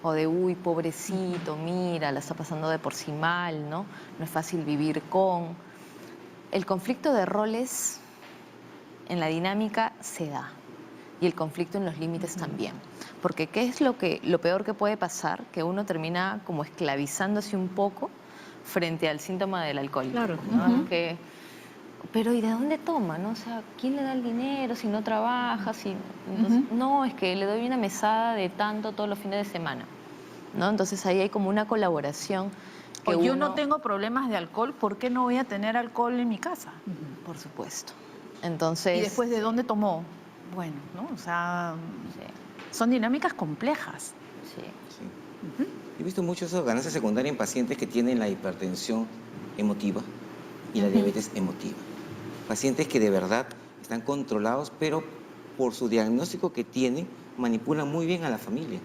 o de, uy, pobrecito, mira, la está pasando de por sí mal, ¿no? No es fácil vivir con. El conflicto de roles en la dinámica se da y el conflicto en los límites también. Porque ¿qué es lo peor que puede pasar? Que uno termina como esclavizándose un poco frente al síntoma del alcohólico. Claro. ¿No? Pero ¿y de dónde toma? ¿No? O sea, ¿quién le da el dinero si no trabaja? Entonces, no, es que le doy una mesada de tanto todos los fines de semana, ¿no? Entonces ahí hay como una colaboración. Que yo no tengo problemas de alcohol, ¿por qué no voy a tener alcohol en mi casa? Por supuesto. Entonces... ¿Y después de dónde tomó? Bueno, ¿no? O sea, son dinámicas complejas. Sí. Sí. He visto mucho esa ganancia secundaria en pacientes que tienen la hipertensión emotiva y la diabetes emotiva. Pacientes que de verdad están controlados, pero por su diagnóstico que tienen, manipulan muy bien a la familia.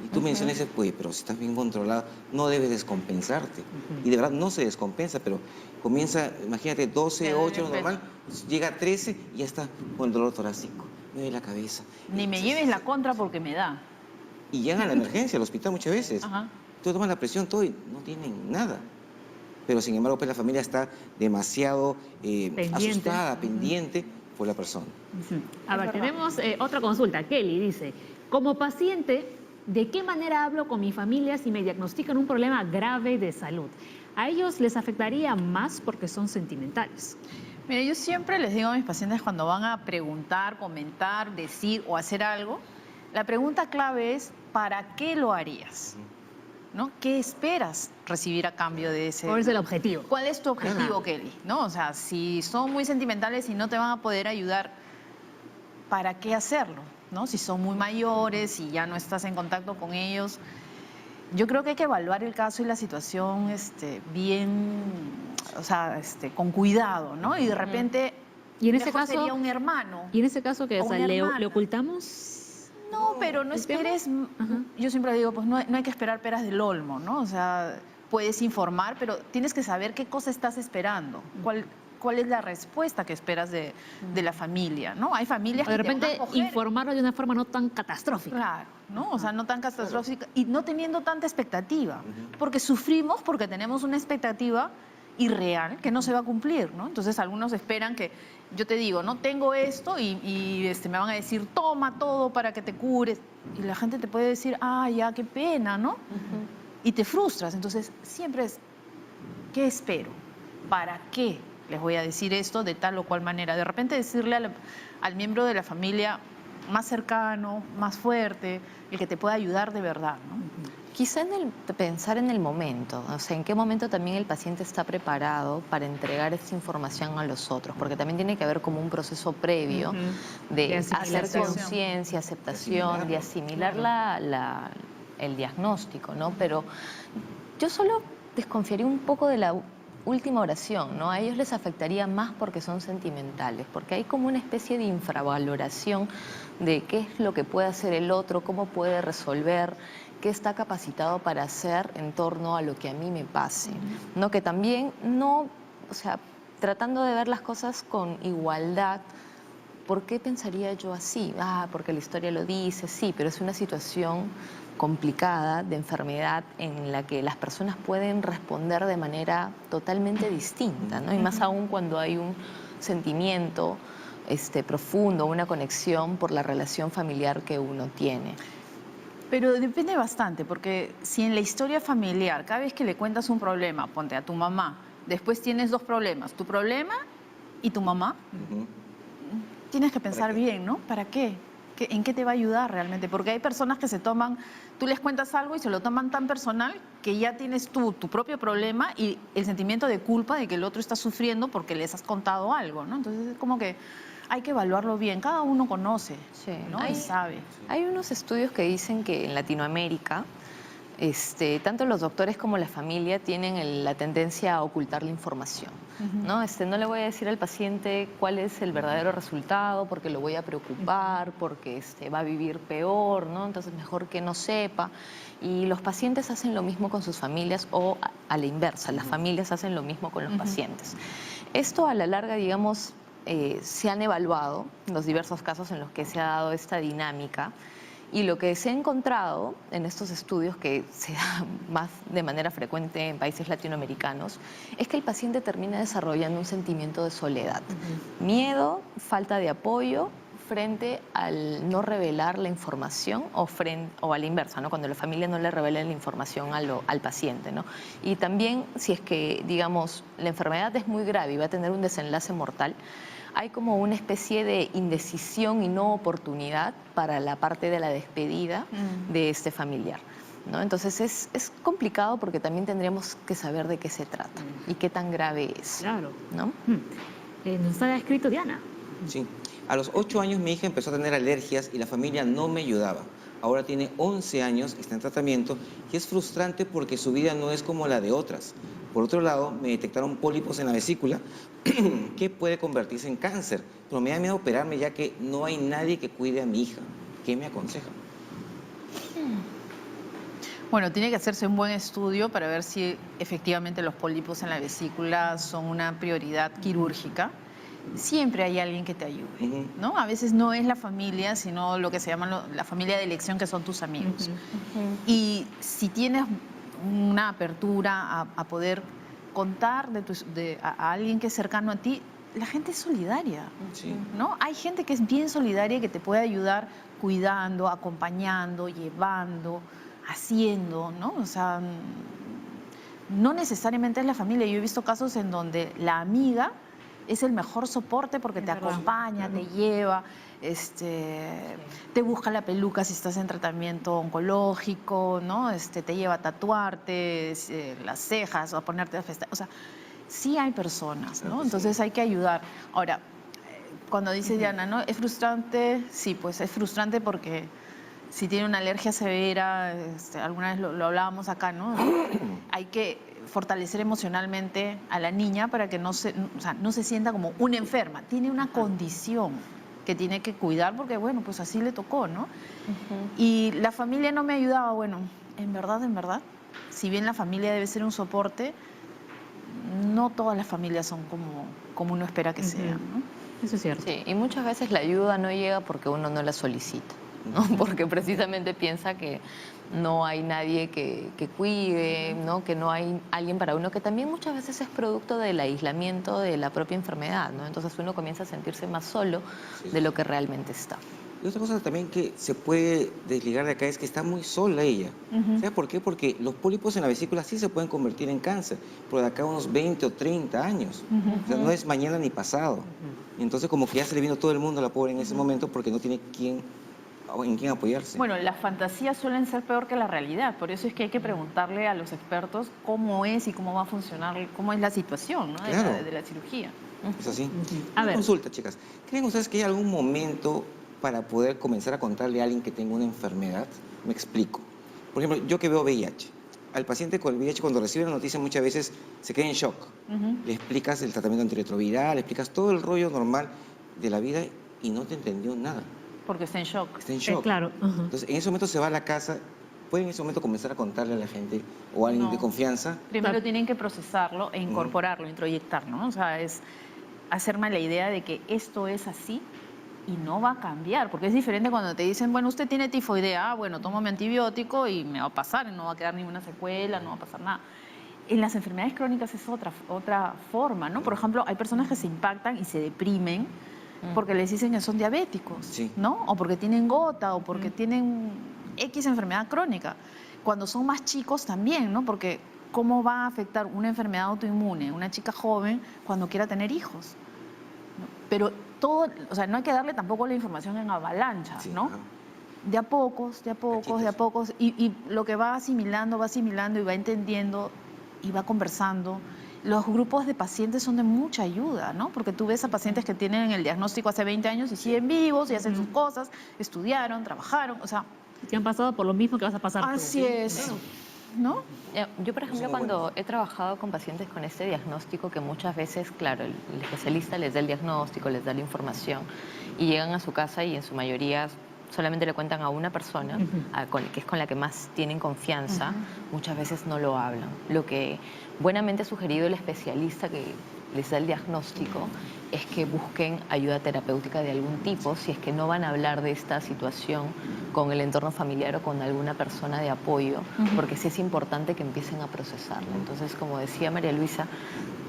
Y tú mencionas, pues, pero si estás bien controlado, no debes descompensarte. Y de verdad no se descompensa, pero comienza, imagínate, 12, 8, normal, llega a 13 y ya está con el dolor torácico, me duele la cabeza. Ni me lleves la contra porque me da. Y llegan a la emergencia, al hospital muchas veces. Ajá. Tú tomas la presión, todo y no tienen nada. Pero sin embargo, pues la familia está demasiado asustada, pendiente por la persona. A ver, tenemos otra consulta. Kelly dice, como paciente, ¿de qué manera hablo con mi familia si me diagnostican un problema grave de salud? ¿A ellos les afectaría más porque son sentimentales? Mira, yo siempre les digo a mis pacientes cuando van a preguntar, comentar, decir o hacer algo, la pregunta clave es ¿para qué lo harías? ¿No? ¿Qué esperas recibir a cambio de ese? ¿Cuál es el objetivo? ¿Cuál es tu objetivo, Ajá. Kelly? ¿No? O sea, si son muy sentimentales y no te van a poder ayudar, ¿para qué hacerlo? ¿No? Si son muy mayores y ya no estás en contacto con ellos. Yo creo que hay que evaluar el caso y la situación bien, o sea, con cuidado, ¿no? Y de repente, Y en ese mejor caso, sería un hermano. y en ese caso que o o sea, una le hermana. ocultamos. No, pero no ¿el tema? esperes, Ajá. yo siempre digo, pues no hay que esperar peras del olmo, ¿no? O sea, puedes informar, pero tienes que saber qué cosa estás esperando, cuál es la respuesta que esperas de la familia, ¿no? Hay familias O de que te van a repente acoger. informarlo de una forma no tan catastrófica. Claro, ¿no? O sea, no tan catastrófica y no teniendo tanta expectativa, porque sufrimos porque tenemos una expectativa irreal que no se va a cumplir, ¿no? Entonces algunos esperan que, yo te digo, no tengo esto y me van a decir, toma todo para que te cures. Y la gente te puede decir, ah, ya, qué pena, ¿no? Y te frustras. Entonces siempre es, ¿qué espero? ¿Para qué les voy a decir esto de tal o cual manera? De repente decirle al miembro de la familia más cercano, más fuerte, el que te pueda ayudar de verdad, ¿no? Quizá pensar en el momento, o sea, en qué momento también el paciente está preparado para entregar esta información a los otros, porque también tiene que haber como un proceso previo De de hacer asimilación. conciencia, aceptación, de asimilar el diagnóstico, ¿no? Pero yo solo desconfiaría un poco de la última oración, ¿no? A ellos les afectaría más porque son sentimentales, porque hay como una especie de infravaloración de qué es lo que puede hacer el otro, cómo puede resolver, qué está capacitado para hacer en torno a lo que a mí me pase, ¿no? Que también no, o sea, tratando de ver las cosas con igualdad. ¿Por qué pensaría yo así? Ah, porque la historia lo dice, sí, pero es una situación complicada de enfermedad en la que las personas pueden responder de manera totalmente distinta, ¿no? Y más aún cuando hay un sentimiento profundo, una conexión por la relación familiar que uno tiene. Pero depende bastante, porque si en la historia familiar, cada vez que le cuentas un problema, ponte a tu mamá, después tienes dos problemas, tu problema y tu mamá, tienes que pensar bien, ¿no? ¿Para qué? ¿En qué te va a ayudar realmente? Porque hay personas que se toman, tú les cuentas algo y se lo toman tan personal que ya tienes tu propio problema y el sentimiento de culpa de que el otro está sufriendo porque les has contado algo, ¿no? Entonces es como que hay que evaluarlo bien, cada uno conoce, Sí. ¿no? Y sabe. Hay unos estudios que dicen que en Latinoamérica, tanto los doctores como la familia tienen la tendencia a ocultar la información, ¿no? No le voy a decir al paciente cuál es el verdadero resultado porque lo voy a preocupar, porque va a vivir peor, ¿no? Entonces mejor que no sepa. Y los pacientes hacen lo mismo con sus familias o a la inversa, las familias hacen lo mismo con los pacientes. Esto a la larga, digamos, se han evaluado los diversos casos en los que se ha dado esta dinámica y lo que se ha encontrado en estos estudios que se da más de manera frecuente en países latinoamericanos es que el paciente termina desarrollando un sentimiento de soledad, miedo, falta de apoyo frente al no revelar la información o a la inversa, ¿no? Cuando la familia no le revela la información al paciente, ¿no? Y también si es que, digamos, la enfermedad es muy grave y va a tener un desenlace mortal, hay como una especie de indecisión y no oportunidad para la parte de la despedida de este familiar, ¿no? Entonces es complicado porque también tendríamos que saber de qué se trata y qué tan grave es, Claro. ¿no? Nos está escrito Diana. Sí. A los 8 años mi hija empezó a tener alergias y la familia no me ayudaba. Ahora tiene 11 años, está en tratamiento y es frustrante porque su vida no es como la de otras. Por otro lado, me detectaron pólipos en la vesícula que puede convertirse en cáncer, pero me da miedo operarme ya que no hay nadie que cuide a mi hija. ¿Qué me aconseja? Bueno, tiene que hacerse un buen estudio para ver si efectivamente los pólipos en la vesícula son una prioridad quirúrgica. Siempre hay alguien que te ayude, ¿no? A veces no es la familia, sino lo que se llama la familia de elección, que son tus amigos. Y si tienes una apertura a poder contar a alguien que es cercano a ti, la gente es solidaria, ¿no? Hay gente que es bien solidaria y que te puede ayudar cuidando, acompañando, llevando, haciendo, ¿no? O sea, no necesariamente es la familia. Yo he visto casos en donde la amiga es el mejor soporte porque te verdad. acompaña, te lleva, te busca la peluca si estás en tratamiento oncológico, ¿no? Te lleva a tatuarte las cejas o a ponerte o sea, sí hay personas, Claro ¿no? que Entonces sí. hay que ayudar. Ahora, cuando dice Diana, ¿no? ¿Es frustrante? Sí, pues es frustrante porque si tiene una alergia severa, alguna vez lo hablábamos acá, ¿no? Hay que fortalecer emocionalmente a la niña para que o sea, no se sienta como una enferma. Tiene una condición que tiene que cuidar porque, bueno, pues así le tocó, ¿no? Y la familia no me ayudaba. Bueno, en verdad, si bien la familia debe ser un soporte, no todas las familias son como uno espera que sean, ¿no? Eso es cierto. Sí, y muchas veces la ayuda no llega porque uno no la solicita, ¿no? Porque precisamente piensa que no hay nadie que cuide, ¿no? Que no hay alguien para uno, que también muchas veces es producto del aislamiento de la propia enfermedad, ¿no? Entonces uno comienza a sentirse más solo Sí. de lo que realmente está. Y otra cosa también que se puede desligar de acá es que está muy sola ella. ¿Sabes por qué? Porque los pólipos en la vesícula sí se pueden convertir en cáncer, pero de acá a unos 20 o 30 años. O sea, no es mañana ni pasado. Y entonces como que ya se le vino todo el mundo a la pobre en ese momento porque no tiene en quién apoyarse. Bueno, las fantasías suelen ser peor que la realidad, por eso es que hay que preguntarle a los expertos cómo es y cómo va a funcionar, cómo es la situación, ¿no? Claro. de la cirugía. ¿Es así? A Una ver. consulta, chicas. ¿Creen ustedes que hay algún momento para poder comenzar a contarle a alguien que tenga una enfermedad? Me explico. Por ejemplo, yo que veo VIH. Al paciente con el VIH, cuando recibe la noticia, muchas veces se queda en shock. Le explicas el tratamiento antirretroviral, le explicas todo el rollo normal de la vida y no te entendió nada. Porque está en shock. Está en shock. Claro. Ajá. Entonces, en ese momento se va a la casa. ¿Puede en ese momento comenzar a contarle a la gente o a alguien No. de confianza? Primero Claro. tienen que procesarlo e incorporarlo, introyectarlo, ¿no? O sea, es hacerme la idea de que esto es así y no va a cambiar, porque es diferente cuando te dicen, bueno, usted tiene tifoidea, bueno, tomo mi antibiótico y me va a pasar, no va a quedar ninguna secuela, no va a pasar nada. En las enfermedades crónicas es otra forma, ¿no? Por ejemplo, hay personas que se impactan y se deprimen porque les dicen que son diabéticos, Sí. ¿no? O porque tienen gota o porque tienen X enfermedad crónica. Cuando son más chicos también, ¿no? Porque ¿cómo va a afectar una enfermedad autoinmune una chica joven cuando quiera tener hijos? ¿No? Pero todo, o sea, no hay que darle tampoco la información en avalancha, Sí, ¿no? ajá. De a pocos, y lo que va asimilando y va entendiendo y va conversando. Los grupos de pacientes son de mucha ayuda, ¿no? Porque tú ves a pacientes que tienen el diagnóstico hace 20 años y siguen vivos y hacen sus cosas, estudiaron, trabajaron, o sea, Que han pasado por lo mismo que vas a pasar tú. así es, ¿no? Yo, por ejemplo, muy cuando he trabajado con pacientes con este diagnóstico, que muchas veces, claro, el especialista les da el diagnóstico, les da la información, y llegan a su casa y en su mayoría solamente le cuentan a una persona, que es con la que más tienen confianza, muchas veces no lo hablan. Lo que buenamente ha sugerido el especialista que les da el diagnóstico es que busquen ayuda terapéutica de algún tipo, si es que no van a hablar de esta situación con el entorno familiar o con alguna persona de apoyo, porque sí es importante que empiecen a procesarla. Entonces, como decía María Luisa,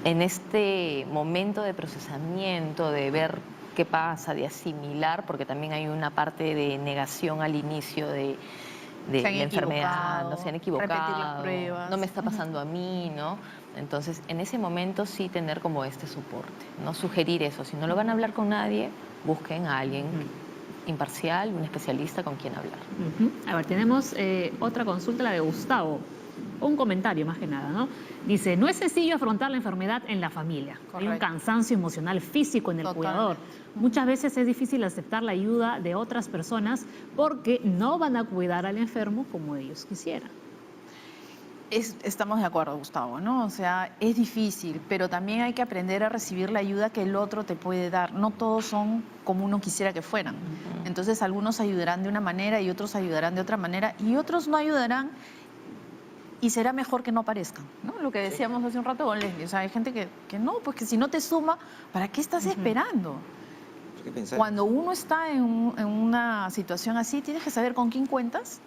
en este momento de procesamiento, de ver qué pasa, de asimilar, porque también hay una parte de negación al inicio de Se han la enfermedad, equivocado, no se han repetir las equivocado, pruebas. no me está pasando a mí, ¿no? Entonces, en ese momento sí tener como este soporte, no sugerir eso. Si no lo van a hablar con nadie, busquen a alguien imparcial, un especialista con quien hablar. A ver, tenemos otra consulta, la de Gustavo. Un comentario más que nada, ¿no? Dice, no es sencillo afrontar la enfermedad en la familia. Hay un Correcto. cansancio emocional, físico en el Totalmente. cuidador. Muchas veces es difícil aceptar la ayuda de otras personas porque no van a cuidar al enfermo como ellos quisieran. Estamos de acuerdo, Gustavo, ¿no? O sea, es difícil, pero también hay que aprender a recibir la ayuda que el otro te puede dar. No todos son como uno quisiera que fueran. Entonces, algunos ayudarán de una manera y otros ayudarán de otra manera y otros no ayudarán y será mejor que no aparezcan, ¿no? Lo que decíamos hace un rato con Leslie. O sea, hay gente que no, pues que si no te suma, ¿para qué estás esperando? Hay que pensar. Cuando uno está en una situación así, tienes que saber con quién cuentas,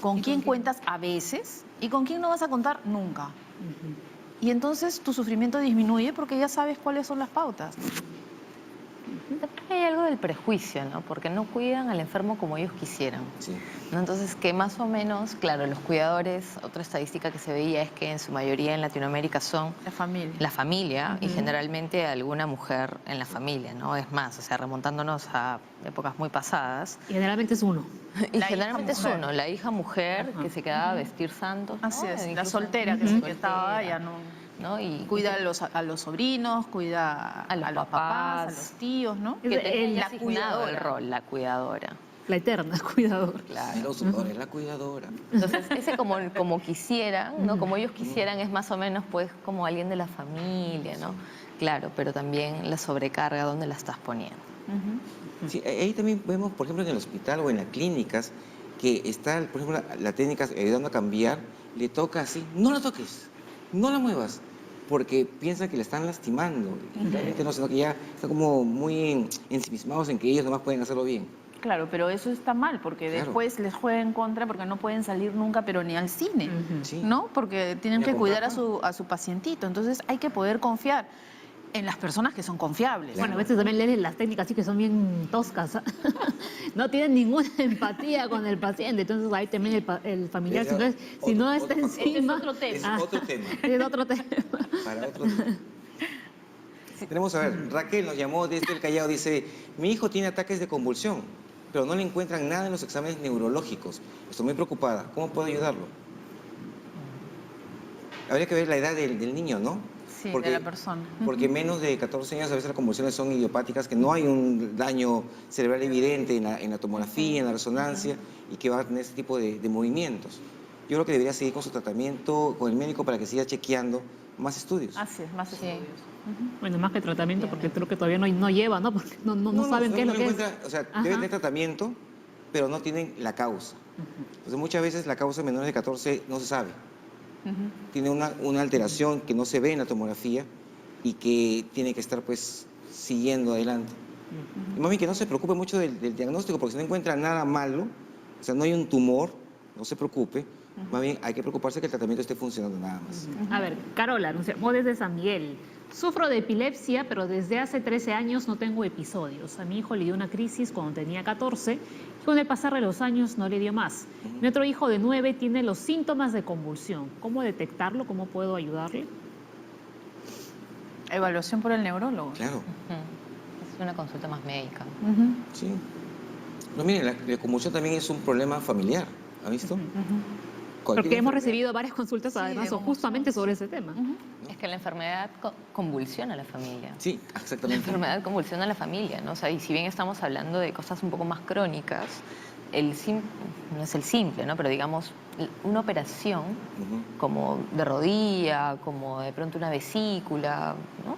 con quién cuentas a veces y con quién no vas a contar nunca. Y entonces tu sufrimiento disminuye porque ya sabes cuáles son las pautas. que hay algo del prejuicio, ¿no? Porque no cuidan al enfermo como ellos quisieran. Sí. ¿No? Entonces, que más o menos, claro, los cuidadores, otra estadística que se veía es que en su mayoría en Latinoamérica son La familia. la familia y generalmente alguna mujer en la familia, ¿no? Es más, o sea, remontándonos a épocas muy pasadas. Y generalmente es uno. Y La generalmente es hija mujer. uno, la hija mujer que se quedaba a vestir santos, ¿no? Así es, la Incluso soltera que se estaba soltera, ya no... ¿no? Y Cuida a los sobrinos, cuida A los papás, papás. a los tíos, ¿no? que tenía ya la asignado cuidadora. el rol, la cuidadora. La eterna cuidador. Pero es la cuidadora. Entonces, ese como quisieran, ¿no? Como ellos quisieran es más o menos pues como alguien de la familia, ¿no? Claro, pero también la sobrecarga, ¿dónde la estás poniendo? Sí, ahí también vemos, por ejemplo, en el hospital o en las clínicas, que está, por ejemplo, la técnica ayudando a cambiar, le toca así, no la toques, no la muevas, porque piensan que le están lastimando. Y realmente no, sino que ya están como muy ensimismados en que ellos nomás pueden hacerlo bien. Claro, pero eso está mal, porque Claro. después les juega en contra porque no pueden salir nunca, pero ni al cine, Sí. ¿no? Porque tienen Ni a que cuidar comprar a su pacientito. Entonces hay que poder confiar en las personas que son confiables. Bueno, a veces también leen las técnicas así que son bien toscas. No tienen ninguna empatía con el paciente. Entonces ahí también el familiar, Ese si no otro está factor. encima... Es otro tema. Es Ah, otro tema. es otro tema. Para otro tema. Tenemos, a ver, Raquel nos llamó desde el Callao, dice, mi hijo tiene ataques de convulsión, pero no le encuentran nada en los exámenes neurológicos. Estoy muy preocupada. ¿Cómo puedo ayudarlo? Habría que ver la edad del niño, ¿no? Sí, de la persona. Porque menos de 14 años a veces las convulsiones son idiopáticas, que no hay un daño cerebral evidente en la tomografía, en la resonancia, y que va a tener ese tipo de movimientos. Yo creo que debería seguir con su tratamiento, con el médico, para que siga chequeando más estudios. Así es, más estudios. Bueno, más que tratamiento, porque creo que todavía no lleva, ¿no? Porque no saben qué es lo que es. O sea, Ajá. deben tener tratamiento, pero no tienen la causa. Entonces, muchas veces la causa de menores de 14 no se sabe. Tiene una alteración que no se ve en la tomografía y que tiene que estar, pues, siguiendo adelante. Y más bien que no se preocupe mucho del diagnóstico, porque si no encuentra nada malo, o sea, no hay un tumor, no se preocupe. Más bien hay que preocuparse que el tratamiento esté funcionando nada más. A ver, Carola, nos llamó desde San Miguel. Sufro de epilepsia, pero desde hace 13 años no tengo episodios. A mi hijo le dio una crisis cuando tenía 14 y con el pasar de los años no le dio más. Mi otro hijo de 9 tiene los síntomas de convulsión. ¿Cómo detectarlo? ¿Cómo puedo ayudarle? Evaluación por el neurólogo. Claro, Es una consulta más médica. sí. Pero miren, la convulsión también es un problema familiar, ¿ha visto? Cualquier Porque hemos enfermedad. recibido varias consultas, Sí, además, de justamente sobre ese tema. Es que la enfermedad convulsiona a la familia. Sí, La exactamente. enfermedad convulsiona a la familia, ¿no? O sea, y si bien estamos hablando de cosas un poco más crónicas, no es el simple, ¿no? Pero digamos, una operación como de rodilla, como de pronto una vesícula, ¿no?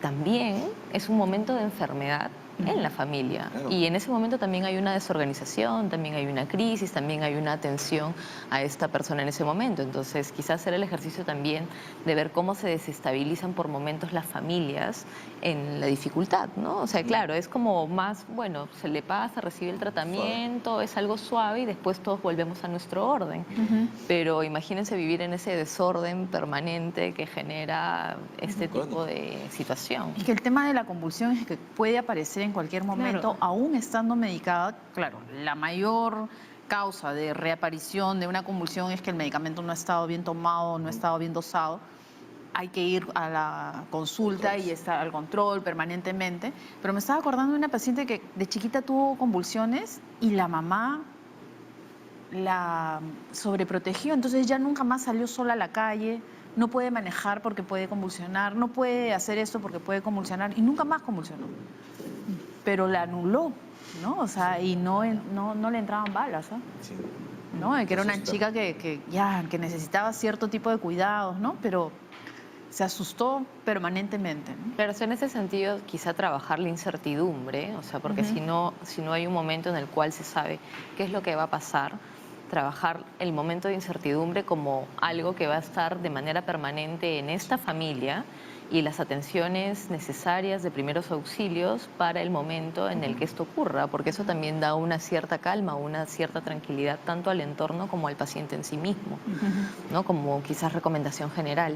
También es un momento de enfermedad en la familia. Claro. Y en ese momento también hay una desorganización, también hay una crisis, también hay una atención a esta persona en ese momento. Entonces, quizás hacer el ejercicio también de ver cómo se desestabilizan por momentos las familias en la dificultad, ¿no? O sea, claro, es como más, bueno, se le pasa, recibe el tratamiento, es algo suave y después todos volvemos a nuestro orden. Pero imagínense vivir en ese desorden permanente que genera este tipo de situación. Es que el tema de la convulsión es que puede aparecer en cualquier momento, Claro. aún estando medicada. Claro, la mayor causa de reaparición de una convulsión es que el medicamento no ha estado bien tomado, no ha estado bien dosado. Hay que ir a la consulta y estar al control permanentemente. Pero me estaba acordando de una paciente que de chiquita tuvo convulsiones y la mamá la sobreprotegió, entonces ya nunca más salió sola a la calle, no puede manejar porque puede convulsionar, no puede hacer esto porque puede convulsionar y nunca más convulsionó. Pero la anuló, ¿no? O sea, y no le entraban balas, ¿ah? Sí. ¿No? Que era una Asusta. chica que necesitaba cierto tipo de cuidados, ¿no? Pero se asustó permanentemente, ¿no? Claro, o sea, en ese sentido, quizá trabajar la incertidumbre, o sea, porque si no hay un momento en el cual se sabe qué es lo que va a pasar, trabajar el momento de incertidumbre como algo que va a estar de manera permanente en esta familia y las atenciones necesarias de primeros auxilios para el momento en el que esto ocurra, porque eso también da una cierta calma, una cierta tranquilidad tanto al entorno como al paciente en sí mismo, ¿no? Como quizás recomendación general.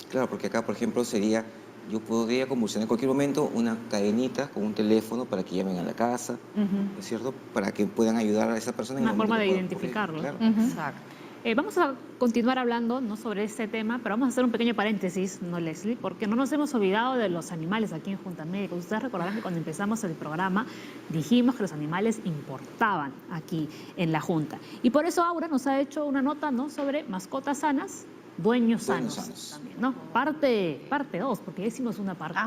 Claro, porque acá, por ejemplo, sería yo podría convulsionar en cualquier momento una cadenita con un teléfono para que llamen a la casa, ¿no es cierto? Para que puedan ayudar a esa persona. Una en el forma momento de que pueda ocurrir, identificarlo. claro. Exacto. Vamos a continuar hablando, ¿no?, sobre este tema, pero vamos a hacer un pequeño paréntesis, ¿no, Leslie? Porque no nos hemos olvidado de los animales aquí en Junta Médica. Ustedes recordarán que cuando empezamos el programa dijimos que los animales importaban aquí en la Junta. Y por eso Aura nos ha hecho una nota, ¿no?, sobre mascotas sanas, dueños Dueños sanos. sanos. También, ¿no? Parte 2, porque ya hicimos una parte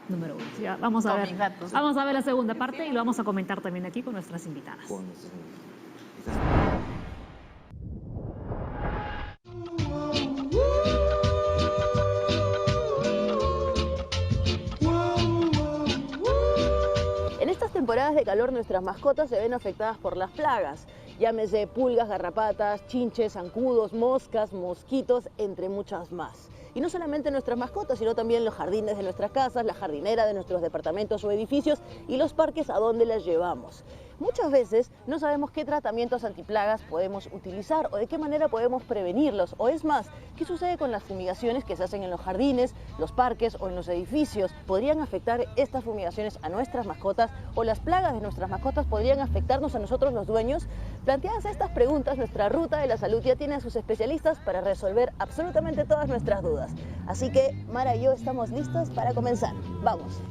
número 1. Ya, vamos a Con ver, mis gatos. vamos a ver la segunda parte y lo vamos a comentar también aquí con nuestras invitadas. Con- En estas temporadas de calor nuestras mascotas se ven afectadas por las plagas, llámese pulgas, garrapatas, chinches, zancudos, moscas, mosquitos, entre muchas más. Y no solamente nuestras mascotas, sino también los jardines de nuestras casas, la jardinera de nuestros departamentos o edificios y los parques a donde las llevamos. Muchas veces no sabemos qué tratamientos antiplagas podemos utilizar o de qué manera podemos prevenirlos. O es más, ¿qué sucede con las fumigaciones que se hacen en los jardines, los parques o en los edificios? ¿Podrían afectar estas fumigaciones a nuestras mascotas o las plagas de nuestras mascotas podrían afectarnos a nosotros los dueños? Planteadas estas preguntas, nuestra ruta de la salud ya tiene a sus especialistas para resolver absolutamente todas nuestras dudas. Así que Mara y yo estamos listos para comenzar. ¡Vamos!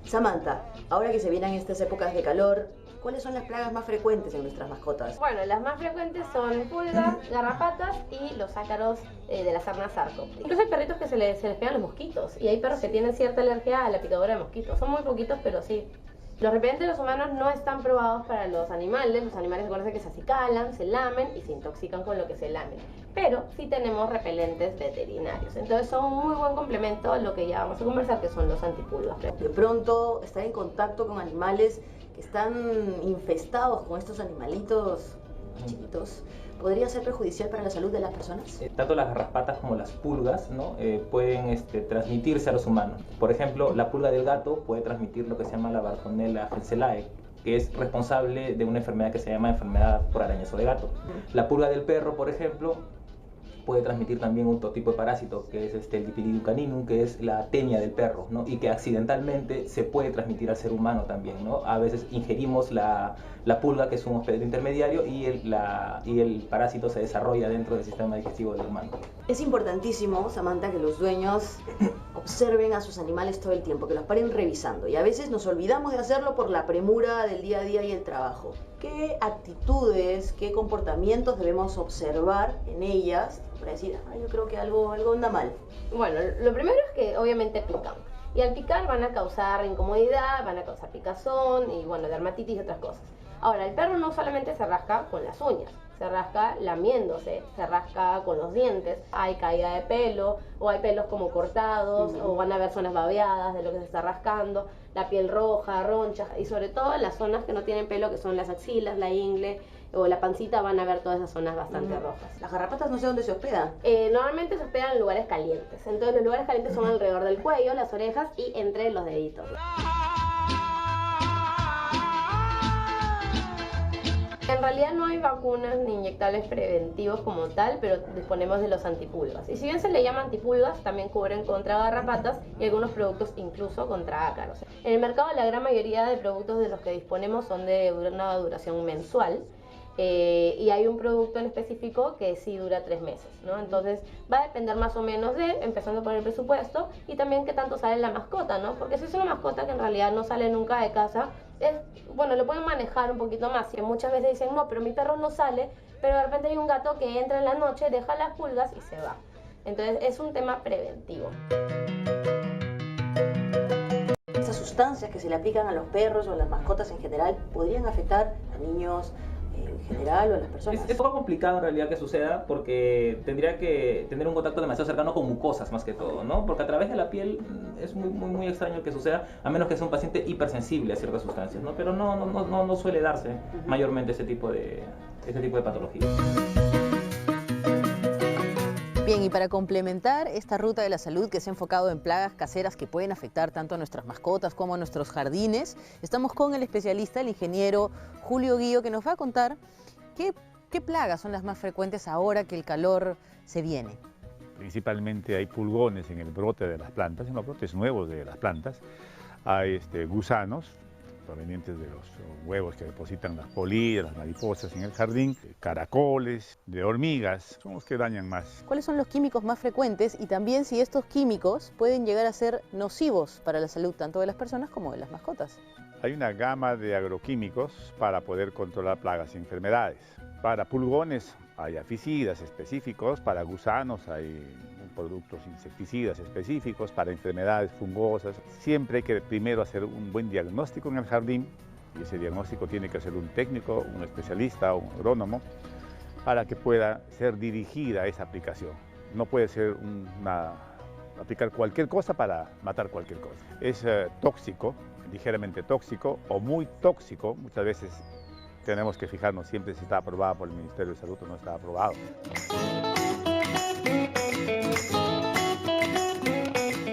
Samantha, ahora que se vienen estas épocas de calor, ¿cuáles son las plagas más frecuentes en nuestras mascotas? Bueno, las más frecuentes son pulgas, garrapatas y los ácaros de la sarna sarco. Incluso hay perritos que se les pegan los mosquitos y hay perros que tienen cierta alergia a la picadura de mosquitos. Son muy poquitos, pero sí. Los repelentes de los humanos no están probados para los animales. Los animales se conoce que se acicalan, se lamen y se intoxican con lo que se lamen. Pero sí tenemos repelentes veterinarios. Entonces son un muy buen complemento a lo que ya vamos a conversar, que son los antipulgas. De pronto, estar en contacto con animales que están infestados con estos animalitos chiquitos, ¿podría ser perjudicial para la salud de las personas? Tanto las garrapatas como las pulgas, ¿no?, pueden transmitirse a los humanos. Por ejemplo, la pulga del gato puede transmitir lo que se llama la Bartonella felselae, que es responsable de una enfermedad que se llama enfermedad por arañazo de gato. La pulga del perro, por ejemplo, puede transmitir también otro tipo de parásito, que es el Dipyridum caninum, que es la tenia del perro, ¿no?, y que accidentalmente se puede transmitir al ser humano también, ¿no? A veces ingerimos la pulga, que es un hospedero intermediario, y el parásito se desarrolla dentro del sistema digestivo del humano. Es importantísimo, Samantha, que los dueños observen a sus animales todo el tiempo, que los paren revisando. Y a veces nos olvidamos de hacerlo por la premura del día a día y el trabajo. ¿Qué actitudes, qué comportamientos debemos observar en ellas para decir, yo creo que algo anda mal? Bueno, lo primero es que obviamente pican. Y al picar van a causar incomodidad, van a causar picazón y bueno, dermatitis y otras cosas. Ahora, el perro no solamente se rasca con las uñas, se rasca lamiéndose, se rasca con los dientes, hay caída de pelo o hay pelos como cortados o van a haber zonas babeadas de lo que se está rascando, la piel roja, ronchas y sobre todo las zonas que no tienen pelo, que son las axilas, la ingle o la pancita, van a ver todas esas zonas bastante rojas. Las garrapatas no sé dónde se hospedan. Normalmente se hospedan en lugares calientes, entonces los lugares calientes son alrededor del cuello, las orejas y entre los deditos. En realidad no hay vacunas ni inyectables preventivos como tal, pero disponemos de los antipulgas. Y si bien se le llama antipulgas, también cubren contra garrapatas y algunos productos incluso contra ácaros. En el mercado la gran mayoría de productos de los que disponemos son de una duración mensual. Y hay un producto en específico que sí dura 3 meses, ¿no? Entonces va a depender más o menos empezando por el presupuesto y también qué tanto sale la mascota, ¿no? Porque si es una mascota que en realidad no sale nunca de casa, bueno, lo pueden manejar un poquito más. Y muchas veces dicen, no, pero mi perro no sale, pero de repente hay un gato que entra en la noche, deja las pulgas y se va. Entonces es un tema preventivo. Estas sustancias que se le aplican a los perros o a las mascotas en general podrían afectar a niños en general o a las personas. Es poco complicado en realidad que suceda porque tendría que tener un contacto demasiado cercano con mucosas más que todo, ¿no? Porque a través de la piel es muy extraño que suceda, a menos que sea un paciente hipersensible a ciertas sustancias, ¿no? Pero no suele darse mayormente ese tipo de patologías. Bien, y para complementar esta ruta de la salud que se ha enfocado en plagas caseras que pueden afectar tanto a nuestras mascotas como a nuestros jardines, estamos con el especialista, el ingeniero Julio Guillo, que nos va a contar qué ¿Qué plagas son las más frecuentes ahora que el calor se viene? Principalmente hay pulgones en el brote de las plantas, en los brotes nuevos de las plantas. Hay gusanos provenientes de los huevos que depositan las polillas, las mariposas en el jardín, caracoles, de hormigas, son los que dañan más. ¿Cuáles son los químicos más frecuentes y también si estos químicos pueden llegar a ser nocivos para la salud tanto de las personas como de las mascotas? Hay una gama de agroquímicos para poder controlar plagas y enfermedades. Para pulgones hay aficidas específicos, para gusanos hay productos insecticidas específicos, para enfermedades fungosas. Siempre hay que primero hacer un buen diagnóstico en el jardín y ese diagnóstico tiene que hacer un técnico, un especialista, un agrónomo, para que pueda ser dirigida esa aplicación. No puede ser aplicar cualquier cosa para matar cualquier cosa. Es tóxico, ligeramente tóxico o muy tóxico. Muchas veces tenemos que fijarnos siempre si está aprobado por el Ministerio de Salud o no está aprobado.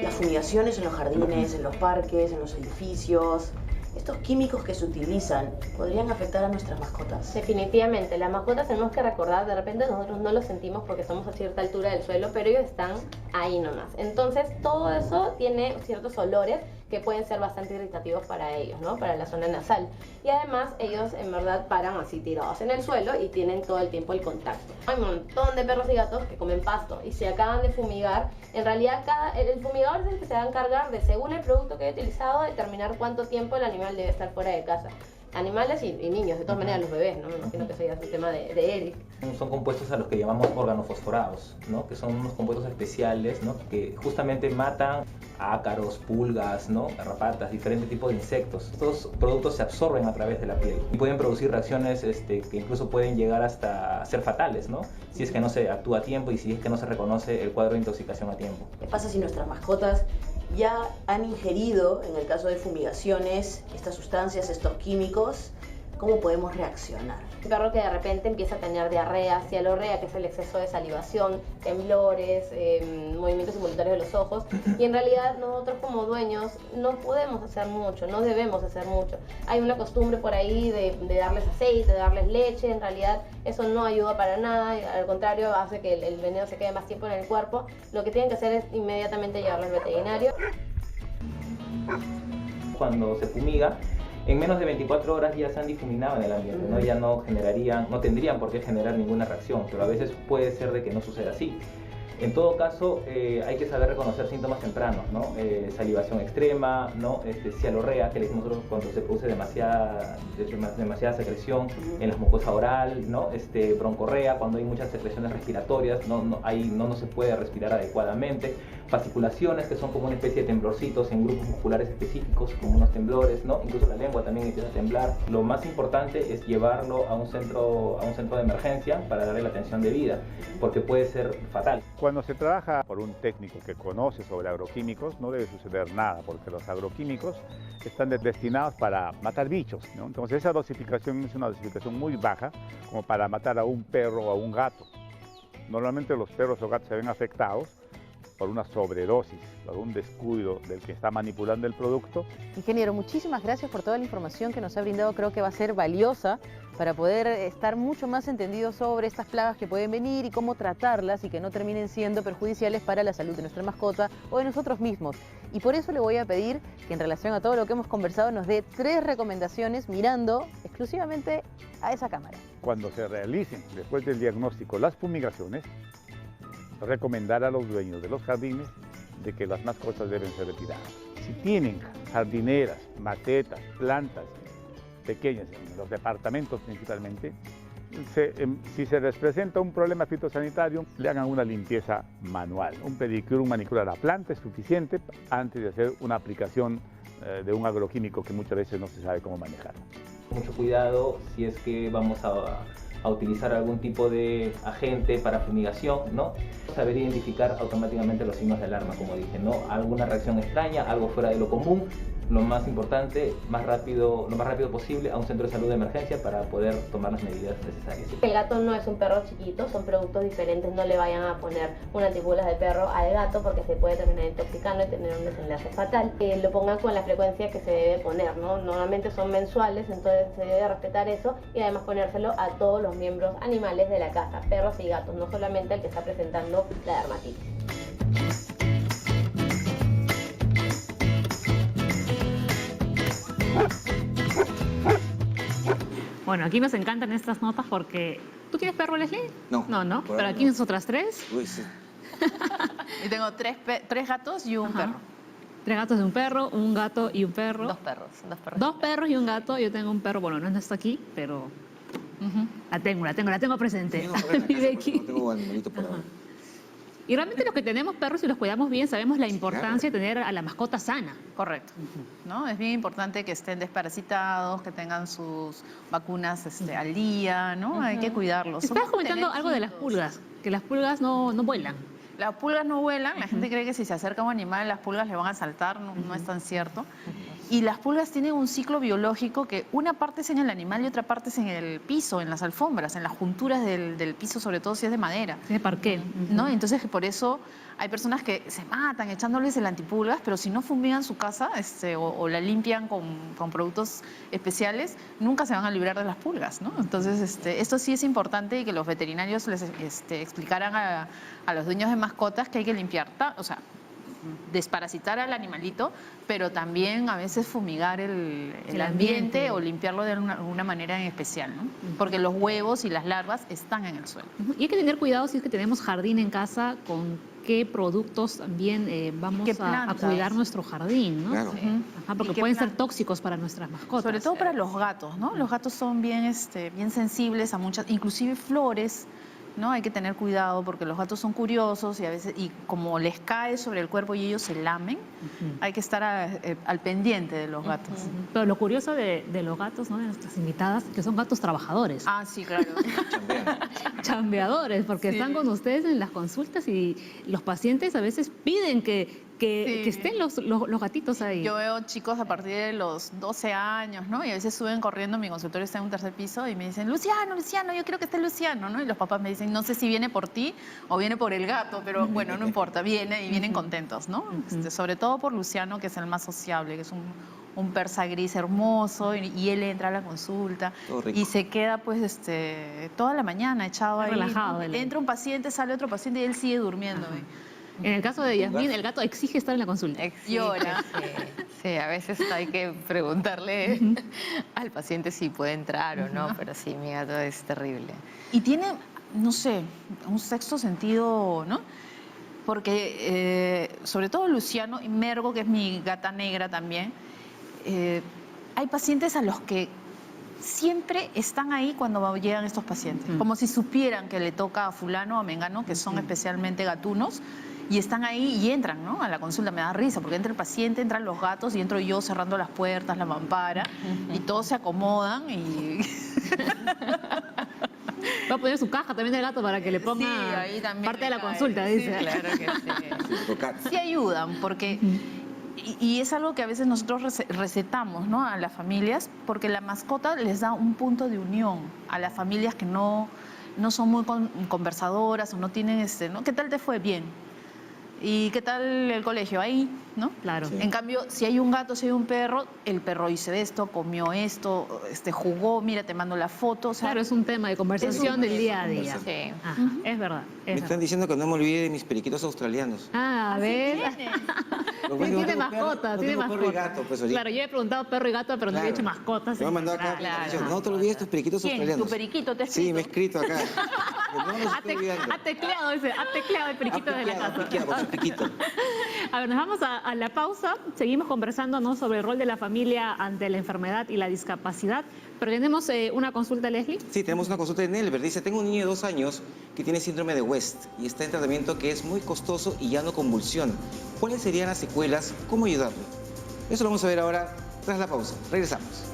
Las fumigaciones en los jardines, en los parques, en los edificios, estos químicos que se utilizan podrían afectar a nuestras mascotas. Definitivamente, las mascotas tenemos que recordar, de repente nosotros no lo sentimos porque estamos a cierta altura del suelo, pero ellos están ahí nomás. Entonces todo eso tiene ciertos olores que pueden ser bastante irritativos para ellos, ¿no? Para la zona nasal. Y además ellos en verdad paran así tirados en el suelo y tienen todo el tiempo el contacto. Hay un montón de perros y gatos que comen pasto y se acaban de fumigar. En realidad el fumigador es el que se va a encargar de, según el producto que he utilizado, determinar cuánto tiempo el animal debe estar fuera de casa. Animales y niños, de todas maneras los bebés, ¿no? Me imagino que ese ya es un tema de Eric. Son compuestos a los que llamamos organofosforados, ¿no? Que son unos compuestos especiales, ¿no? Que justamente matan ácaros, pulgas, ¿no? Garrapatas, diferentes tipos de insectos. Estos productos se absorben a través de la piel y pueden producir reacciones que incluso pueden llegar hasta ser fatales, ¿no? Si es que no se actúa a tiempo y si es que no se reconoce el cuadro de intoxicación a tiempo. ¿Qué pasa si nuestras mascotas ya han ingerido, en el caso de fumigaciones, estas sustancias, estos químicos? ¿Cómo podemos reaccionar? Un perro que de repente empieza a tener diarrea, cialorrea, que es el exceso de salivación, temblores, movimientos involuntarios de los ojos, y en realidad nosotros como dueños no podemos hacer mucho, no debemos hacer mucho. Hay una costumbre por ahí de darles aceite, de darles leche, en realidad eso no ayuda para nada, al contrario hace que el veneno se quede más tiempo en el cuerpo. Lo que tienen que hacer es inmediatamente llevarlo al veterinario. Cuando se fumiga, en menos de 24 horas ya se han difuminado en el ambiente, ¿no? Ya no tendrían por qué generar ninguna reacción, pero a veces puede ser de que no suceda así. En todo caso, hay que saber reconocer síntomas tempranos, ¿no? Salivación extrema, ¿no? Cialorrea, que le decimos nosotros cuando se produce demasiada secreción en la mucosa oral, ¿no? Broncorrea, cuando hay muchas secreciones respiratorias, no se puede respirar adecuadamente. Fasciculaciones, que son como una especie de temblorcitos en grupos musculares específicos, como unos temblores, ¿no? Incluso la lengua también empieza a temblar. Lo más importante es llevarlo a un centro de emergencia para darle la atención debida, porque puede ser fatal. Cuando se trabaja por un técnico que conoce sobre agroquímicos, no debe suceder nada, porque los agroquímicos están destinados para matar bichos, ¿no? Entonces esa dosificación es una dosificación muy baja, como para matar a un perro o a un gato. Normalmente los perros o gatos se ven afectados por una sobredosis, por un descuido del que está manipulando el producto. Ingeniero, muchísimas gracias por toda la información que nos ha brindado. Creo que va a ser valiosa para poder estar mucho más entendidos sobre estas plagas que pueden venir y cómo tratarlas y que no terminen siendo perjudiciales para la salud de nuestra mascota o de nosotros mismos. Y por eso le voy a pedir que en relación a todo lo que hemos conversado nos dé 3 recomendaciones mirando exclusivamente a esa cámara. Cuando se realicen, después del diagnóstico, las fumigaciones, recomendar a los dueños de los jardines de que las mascotas deben ser retiradas. Si tienen jardineras, macetas, plantas pequeñas, en los departamentos principalmente, si se les presenta un problema fitosanitario, le hagan una limpieza manual. Un pedicure, un manicure a la planta es suficiente antes de hacer una aplicación de un agroquímico que muchas veces no se sabe cómo manejar. Mucho cuidado si es que vamos a utilizar algún tipo de agente para fumigación, ¿no? Saber identificar automáticamente los signos de alarma, como dije, ¿no? Alguna reacción extraña, algo fuera de lo común, lo más importante, lo más rápido posible a un centro de salud de emergencia para poder tomar las medidas necesarias. El gato no es un perro chiquito, son productos diferentes, no le vayan a poner una antipulgas de perro al gato porque se puede terminar intoxicando y tener un desenlace fatal. Lo pongan con la frecuencia que se debe poner, ¿no? Normalmente son mensuales, entonces se debe respetar eso y además ponérselo a todos los miembros animales de la casa, perros y gatos, no solamente al que está presentando la dermatitis. Bueno, aquí nos encantan estas notas porque... ¿Tú tienes perro, Leslie? No. No. Por Pero ahora aquí no. nosotras tres. Uy, sí. Y tengo tres gatos y un Ajá. perro. 3 gatos y un perro, un gato y un perro. Dos perros. 2 perros y un gato. Yo tengo un perro, bueno, no está aquí, pero la tengo presente. Yo no tengo en la Mi casa porque Becky. no tengo animalito por ahora. Y realmente los que tenemos perros y los cuidamos bien sabemos la importancia de tener a la mascota sana. Correcto. ¿No? Es bien importante que estén desparasitados, que tengan sus vacunas al día, ¿no? Hay que cuidarlos. Estabas Son comentando algo de las tener pulgas, que las pulgas no vuelan. Las pulgas no vuelan, la gente cree que si se acerca a un animal las pulgas le van a saltar, no es tan cierto. Y las pulgas tienen un ciclo biológico que una parte es en el animal y otra parte es en el piso, en las alfombras, en las junturas del piso, sobre todo si es de madera. Tiene parqué. ¿No? Entonces por eso hay personas que se matan echándoles el antipulgas, pero si no fumigan su casa o la limpian con productos especiales, nunca se van a librar de las pulgas, ¿no? Entonces esto sí es importante y que los veterinarios les explicaran a los dueños de mascotas que hay que limpiar, o sea, desparasitar al animalito, pero también a veces fumigar el ambiente o limpiarlo de alguna manera en especial, ¿no? Porque los huevos y las larvas están en el suelo. Y hay que tener cuidado si es que tenemos jardín en casa, con qué productos también vamos ¿Qué a plantas? cuidar nuestro jardín, ¿no? Claro. Ajá, porque ¿Y qué pueden ser plantas? tóxicos para nuestras mascotas. Sobre todo para los gatos, ¿no? Los gatos son bien sensibles a muchas, inclusive flores, ¿no? Hay que tener cuidado porque los gatos son curiosos y a veces, y como les cae sobre el cuerpo y ellos se lamen, hay que estar al pendiente de los gatos. Pero lo curioso de los gatos, ¿no? De nuestras invitadas, que son gatos trabajadores, Ah, sí, claro. Chambean. chambeadores, porque Sí. están con ustedes en las consultas y los pacientes a veces piden que estén los gatitos ahí. Yo veo chicos a partir de los 12 años, ¿no? Y a veces suben corriendo, mi consultorio está en un tercer piso y me dicen, Luciano, yo quiero que esté Luciano, ¿no? Y los papás me dicen, no sé si viene por ti o viene por el gato, pero bueno, no importa, viene y vienen contentos, ¿no? Sobre todo por Luciano, que es el más sociable, que es un persa gris hermoso y él entra a la consulta Todo rico. y se queda pues toda la mañana echado ahí, Relajado, ¿no? él. Entra un paciente, sale otro paciente y él sigue durmiendo. En el caso de Yasmín, el gato exige estar en la consulta. Llora. Sí, a veces hay que preguntarle al paciente si puede entrar o no, pero sí, mi gato es terrible. Y tiene, no sé, un sexto sentido, ¿no? Porque sobre todo Luciano y Mergo, que es mi gata negra también, hay pacientes a los que siempre están ahí cuando llegan estos pacientes, como si supieran que le toca a fulano o a mengano, que son especialmente gatunos, y están ahí y entran, ¿no? A la consulta. Me da risa porque entra el paciente, entran los gatos y entro yo cerrando las puertas, la mampara, y todos se acomodan y... Va a poner su caja también del gato para que le ponga Sí, ahí también parte de le la cae. consulta, Sí, dice. claro que sí. Tocar. Sí ayudan, porque... Y es algo que a veces nosotros recetamos, ¿no? A las familias, porque la mascota les da un punto de unión a las familias que no son muy conversadoras o no tienen ¿no? ¿Qué tal te fue? Bien. ¿Y qué tal el colegio? Ahí, ¿no? Claro. Sí. En cambio, si hay un gato, si hay un perro, el perro hizo esto, comió esto, jugó, mira, te mando la foto. O sea, Claro, es un tema de conversación del día a día. Sí. Ajá, es verdad. Me Es están verdad. diciendo que no me olvide de mis periquitos australianos. Ah, a ver. Lo bueno es que Tiene no tengo perro, mascota, no tiene tengo perro y mascota. gato, pues, ahorita. Claro, yo he preguntado perro y gato, pero no había hecho mascotas. Me han mandado acá. Claro. No te olvides tus periquitos ¿quién? australianos. ¿Tu periquito te ha Sí, me he escrito? escrito acá. No los Ha estoy olvidando. tecleado el periquito de la casa. Piqueado, con su piquito. A ver, nos vamos a la pausa. Seguimos conversando, ¿no?, sobre el rol de la familia ante la enfermedad y la discapacidad. Pero tenemos una consulta, Leslie. Sí, tenemos una consulta de Nelver. Dice, tengo un niño de 2 años que tiene síndrome de West y está en tratamiento que es muy costoso y ya no convulsiona. ¿Cuáles serían las secuelas? ¿Cómo ayudarle? Eso lo vamos a ver ahora tras la pausa. Regresamos.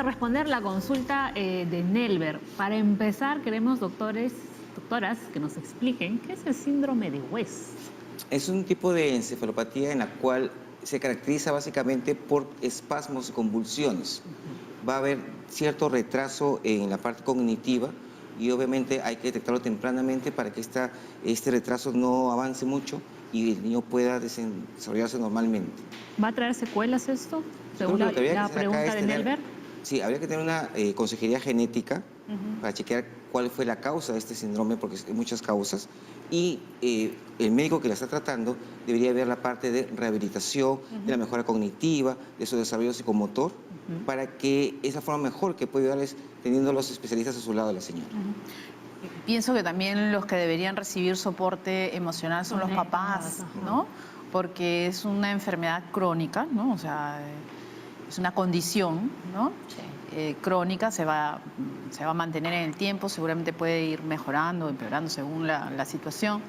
a responder la consulta de Nelber. Para empezar, queremos doctoras, que nos expliquen qué es el síndrome de West. Es un tipo de encefalopatía en la cual se caracteriza básicamente por espasmos y convulsiones. Va a haber cierto retraso en la parte cognitiva y obviamente hay que detectarlo tempranamente para que este retraso no avance mucho y el niño pueda desarrollarse normalmente. ¿Va a traer secuelas esto? Según Creo que lo que habría que la hacer acá pregunta es de tener- Nelber. Sí, habría que tener una consejería genética para chequear cuál fue la causa de este síndrome, porque hay muchas causas, y el médico que la está tratando debería ver la parte de rehabilitación, de la mejora cognitiva, de su desarrollo psicomotor, para que esa forma mejor que puede ayudar es teniendo a los especialistas a su lado de la señora. Pienso que también los que deberían recibir soporte emocional son los papás, ¿no? Porque es una enfermedad crónica, ¿no? O sea, es una condición, ¿no? Crónica, se va a mantener en el tiempo, seguramente puede ir mejorando, empeorando según la situación.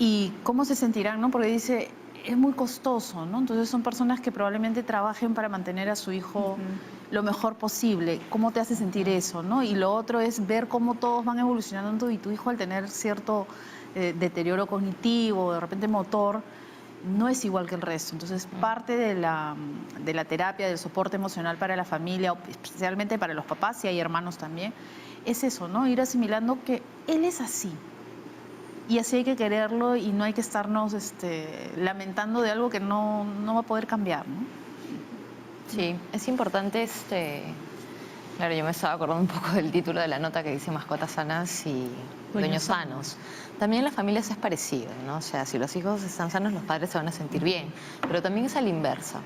¿Y cómo se sentirán, no? Porque dice, es muy costoso, ¿no? Entonces son personas que probablemente trabajen para mantener a su hijo lo mejor posible. ¿Cómo te hace sentir eso, no? Y lo otro es ver cómo todos van evolucionando y tu hijo al tener cierto deterioro cognitivo, de repente motor, no es igual que el resto. Entonces, parte de la terapia, del soporte emocional para la familia, especialmente para los papás, si hay hermanos también, es eso, ¿no? Ir asimilando que él es así. Y así hay que quererlo y no hay que estarnos lamentando de algo que no va a poder cambiar, ¿no? Sí, es importante, claro, yo me estaba acordando un poco del título de la nota que dice mascotas sanas y dueños sanos. También las familias es parecido, ¿no? O sea, si los hijos están sanos, los padres se van a sentir bien, pero también es a la inversa.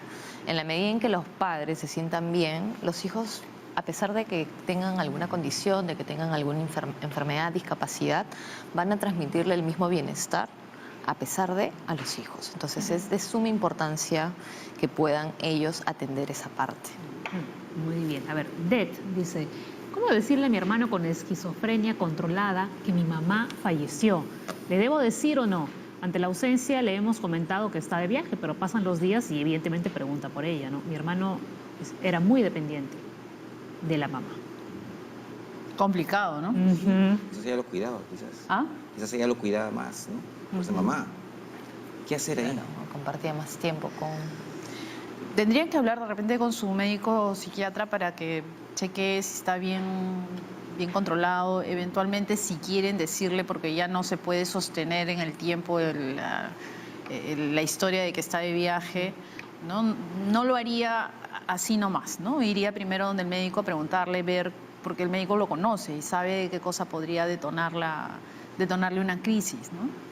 En la medida en que los padres se sientan bien, los hijos, a pesar de que tengan alguna condición, de que tengan alguna enfermedad, discapacidad, van a transmitirle el mismo bienestar a pesar de a los hijos. Entonces es de suma importancia que puedan ellos atender esa parte. Muy bien. A ver, Det dice, ¿cómo decirle a mi hermano con esquizofrenia controlada que mi mamá falleció? ¿Le debo decir o no? Ante la ausencia le hemos comentado que está de viaje, pero pasan los días y evidentemente pregunta por ella, ¿no? Mi hermano era muy dependiente de la mamá. Complicado, ¿no? Quizás ella lo cuidaba, quizás. ¿Ah? Quizás ella lo cuidaba más, ¿no? Pues mamá, ¿qué hacer ahí? Bueno, compartía más tiempo con... Tendrían que hablar de repente con su médico o psiquiatra para que chequee si está bien controlado. Eventualmente, si quieren decirle, porque ya no se puede sostener en el tiempo la historia de que está de viaje, no lo haría así nomás, ¿no? Iría primero donde el médico a preguntarle, ver, porque el médico lo conoce y sabe qué cosa podría detonarle una crisis, ¿no?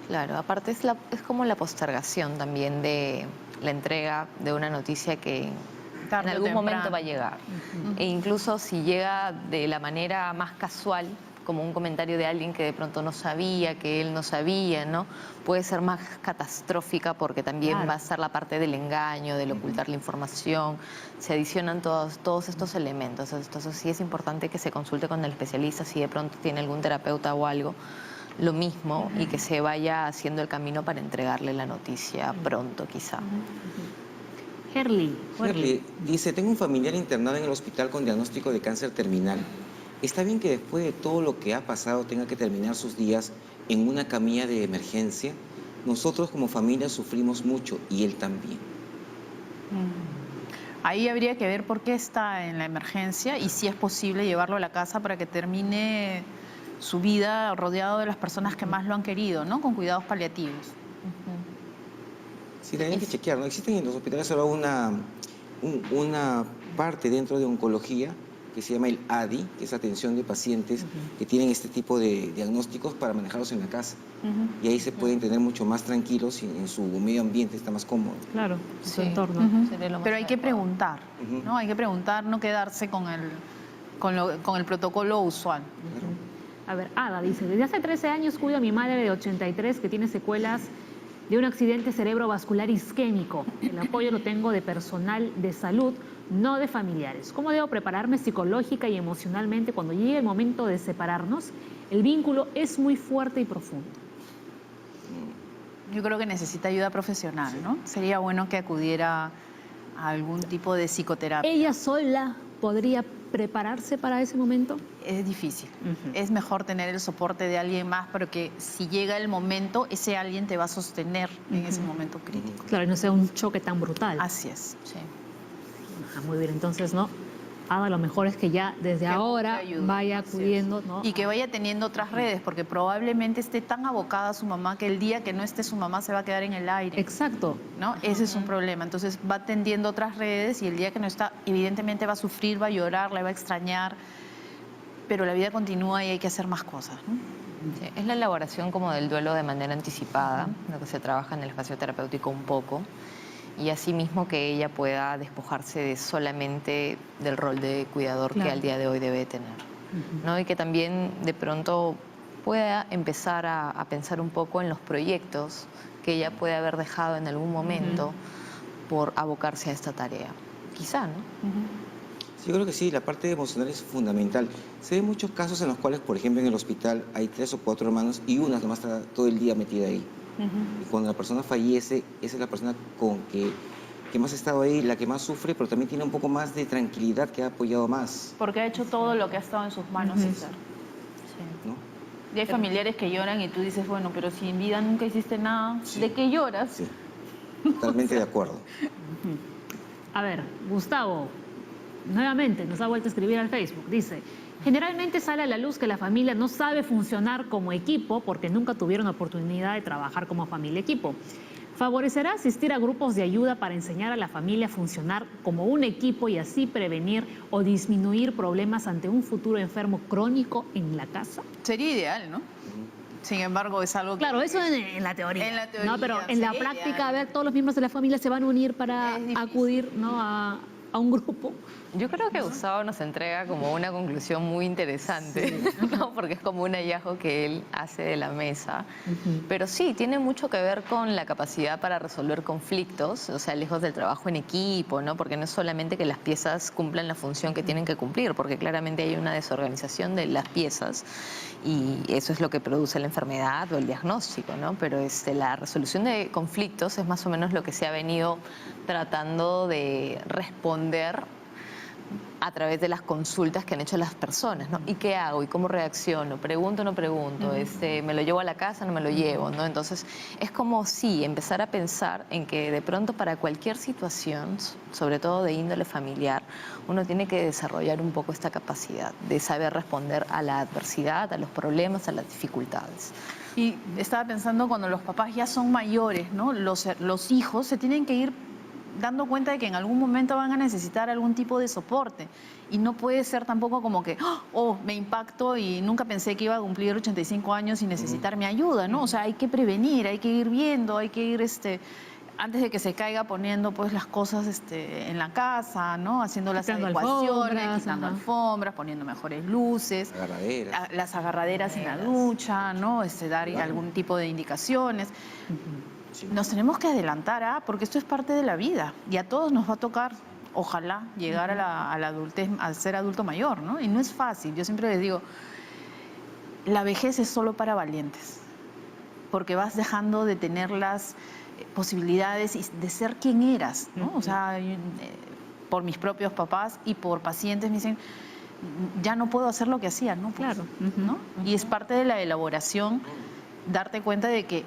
Claro, aparte es como la postergación también de la entrega de una noticia que Tarde en o algún temprano. momento va a llegar. E incluso si llega de la manera más casual, como un comentario de alguien que de pronto no sabía, que él no sabía, ¿no? Puede ser más catastrófica porque también va a estar la parte del engaño, del ocultar la información. Se adicionan todos estos elementos. Entonces sí es importante que se consulte con el especialista si de pronto tiene algún terapeuta o algo. Lo mismo y que se vaya haciendo el camino para entregarle la noticia pronto, quizá. Herli dice, tengo un familiar internado en el hospital con diagnóstico de cáncer terminal. ¿Está bien que después de todo lo que ha pasado tenga que terminar sus días en una camilla de emergencia? Nosotros como familia sufrimos mucho y él también. Ahí habría que ver por qué está en la emergencia y si es posible llevarlo a la casa para que termine su vida rodeado de las personas que más lo han querido, ¿no? Con cuidados paliativos. Sí, hay que chequear, ¿no? Existen en los hospitales ahora una parte dentro de oncología que se llama el ADI, que es atención de pacientes que tienen este tipo de diagnósticos para manejarlos en la casa. Y ahí se pueden tener mucho más tranquilos y en su medio ambiente está más cómodo. Claro, en su entorno. Pero hay que preguntar, ¿no? Hay que preguntar, no quedarse con el protocolo usual. A ver, Ada dice, desde hace 13 años cuido a mi madre de 83 que tiene secuelas de un accidente cerebrovascular isquémico. El apoyo lo tengo de personal de salud, no de familiares. ¿Cómo debo prepararme psicológica y emocionalmente cuando llegue el momento de separarnos? El vínculo es muy fuerte y profundo. Yo creo que necesita ayuda profesional, ¿no? Sería bueno que acudiera a algún tipo de psicoterapia. Ella sola podría prepararse para ese momento? Es difícil. Es mejor tener el soporte de alguien más, pero que si llega el momento, ese alguien te va a sostener en ese momento crítico. Claro, y no sea un choque tan brutal. Así es. Sí. Muy bien, entonces, ¿no? Ada, lo mejor es que ya desde ahora ayuda. vaya Así acudiendo, es. ¿no? Y que vaya teniendo otras redes, porque probablemente esté tan abocada a su mamá que el día que no esté su mamá se va a quedar en el aire. Exacto. ¿No? Ese es un problema. Entonces va tendiendo otras redes y el día que no está, evidentemente va a sufrir, va a llorar, la va a extrañar, pero la vida continúa y hay que hacer más cosas, ¿no? Sí, es la elaboración como del duelo de manera anticipada, lo que se trabaja en el espacio terapéutico un poco, y asimismo que ella pueda despojarse de solamente del rol de cuidador que al día de hoy debe tener, ¿no? Y que también de pronto pueda empezar a pensar un poco en los proyectos que ella puede haber dejado en algún momento por abocarse a esta tarea. Quizá, ¿no? Sí, yo creo que sí, la parte emocional es fundamental. Se ven muchos casos en los cuales, por ejemplo, en el hospital hay 3 o 4 hermanos y una nomás está todo el día metida ahí. Y cuando la persona fallece, esa es la persona con que más ha estado ahí, la que más sufre, pero también tiene un poco más de tranquilidad, que ha apoyado más. Porque ha hecho todo lo que ha estado en sus manos hacer. ¿No? Y hay familiares que lloran y tú dices, bueno, pero si en vida nunca hiciste nada, ¿de qué lloras? Sí, totalmente de acuerdo. A ver, Gustavo, nuevamente nos ha vuelto a escribir al Facebook. Dice, generalmente sale a la luz que la familia no sabe funcionar como equipo porque nunca tuvieron oportunidad de trabajar como familia equipo. ¿Favorecerá asistir a grupos de ayuda para enseñar a la familia a funcionar como un equipo y así prevenir o disminuir problemas ante un futuro enfermo crónico en la casa? Sería ideal, ¿no? Sin embargo, es algo que... Claro, eso en la teoría. En la teoría, ¿no? Pero en la sería práctica, ideal. a ver, todos los miembros de la familia se van a unir para acudir, ¿no? a un grupo. Yo creo que Gustavo nos entrega como una conclusión muy interesante, ¿no? Porque es como un hallazgo que él hace de la mesa. Pero sí, tiene mucho que ver con la capacidad para resolver conflictos, o sea, lejos del trabajo en equipo, ¿no? Porque no es solamente que las piezas cumplan la función que tienen que cumplir, porque claramente hay una desorganización de las piezas y eso es lo que produce la enfermedad o el diagnóstico, ¿no? Pero la resolución de conflictos es más o menos lo que se ha venido tratando de responder a través de las consultas que han hecho las personas, ¿no? ¿Y qué hago? ¿Y cómo reacciono? ¿Pregunto o no pregunto? ¿Me lo llevo a la casa o no me lo llevo? ¿No? Entonces, es como sí, empezar a pensar en que de pronto para cualquier situación, sobre todo de índole familiar, uno tiene que desarrollar un poco esta capacidad de saber responder a la adversidad, a los problemas, a las dificultades. Y estaba pensando cuando los papás ya son mayores, ¿no? Los hijos se tienen que ir dando cuenta de que en algún momento van a necesitar algún tipo de soporte. Y no puede ser tampoco como que, oh, me impacto y nunca pensé que iba a cumplir 85 años y necesitar mi ayuda, ¿no? O sea, hay que prevenir, hay que ir viendo, hay que ir, antes de que se caiga, poniendo pues las cosas en la casa, ¿no? Haciendo las Quitando adecuaciones, alfombras, quitando ajá. alfombras, poniendo mejores luces. Agarraderas. Las agarraderas en la ducha, ¿no? Dar algún tipo de indicaciones. Nos tenemos que adelantar, porque esto es parte de la vida y a todos nos va a tocar, ojalá, llegar a la adultez, a ser adulto mayor, ¿no? Y no es fácil. Yo siempre les digo, la vejez es solo para valientes, porque vas dejando de tener las posibilidades y de ser quien eras, ¿no? O sea, por mis propios papás y por pacientes me dicen, ya no puedo hacer lo que hacía, ¿no? Pues, Claro. ¿no? Y es parte de la elaboración darte cuenta de que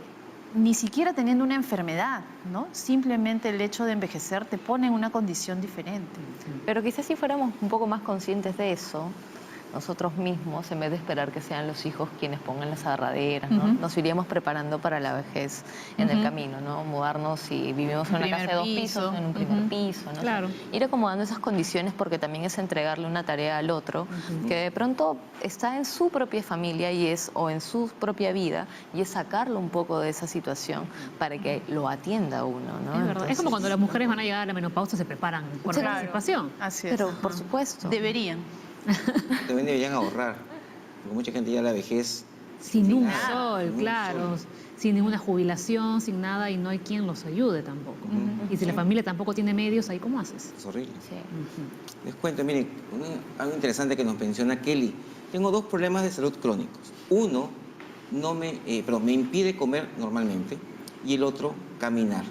ni siquiera teniendo una enfermedad, ¿no? Simplemente el hecho de envejecer te pone en una condición diferente. Pero quizás si fuéramos un poco más conscientes de eso, nosotros mismos, en vez de esperar que sean los hijos quienes pongan las agarraderas, ¿no? Nos iríamos preparando para la vejez en el camino, ¿no? Mudarnos si vivimos en una casa de 2 pisos, en un primer piso, ¿no? Claro. O sea, ir acomodando esas condiciones porque también es entregarle una tarea al otro que de pronto está en su propia familia o en su propia vida y es sacarlo un poco de esa situación para que lo atienda uno, ¿no? Es verdad. Entonces, Es como cuando las mujeres van a llegar a la menopausia, se preparan con Claro. anticipación. Así es. pero por supuesto. Deberían. También deberían ahorrar, porque mucha gente ya a la vejez Sin un nada, sol, sin un claro, sol. sin ninguna jubilación, sin nada, y no hay quien los ayude tampoco. Y si la familia tampoco tiene medios, ¿ahí cómo haces? es horrible. Sí. Les cuento, miren, algo interesante que nos menciona Kelly. Tengo 2 problemas de salud crónicos. Uno, me impide comer normalmente y el otro, caminar.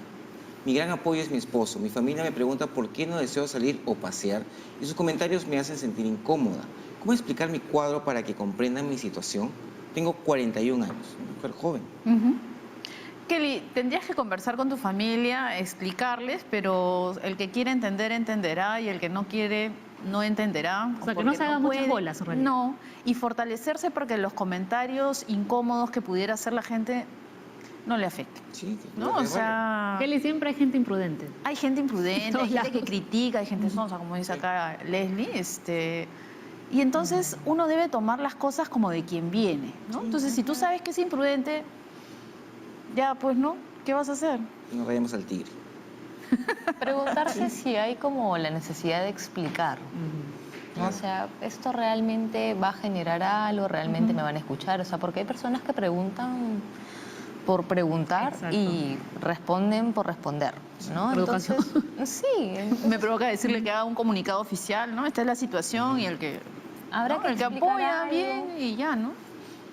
Mi gran apoyo es mi esposo. Mi familia me pregunta por qué no deseo salir o pasear y sus comentarios me hacen sentir incómoda. ¿Cómo explicar mi cuadro para que comprendan mi situación? Tengo 41 años, una mujer joven. Kelly, tendrías que conversar con tu familia, explicarles, pero el que quiere entender, entenderá, y el que no quiere, no entenderá. O sea, que no se hagan muchas bolas, en realidad. No, y fortalecerse porque los comentarios incómodos que pudiera hacer la gente no le afecten. Sí, ¿No? O sea, Kelly, siempre hay gente imprudente. hay gente imprudente, todos hay gente que lados. critica, hay gente sonsa, como dice acá Leslie, y entonces uno debe tomar las cosas como de quien viene, ¿no? Entonces, si tú sabes que es imprudente, ya, pues, ¿no? ¿Qué vas a hacer? No vayamos al tigre. Preguntarse si hay como la necesidad de explicar. ¿No? O sea, ¿esto realmente va a generar algo? ¿Realmente me van a escuchar? O sea, porque hay personas que preguntan por preguntar. Exacto. Y responden por responder, ¿no? Por educación. Sí. Entonces, Me provoca decirle que haga un comunicado oficial, ¿no? Esta es la situación y el que, habrá ¿no? que el que explicar apoya algo. bien y ya, ¿no?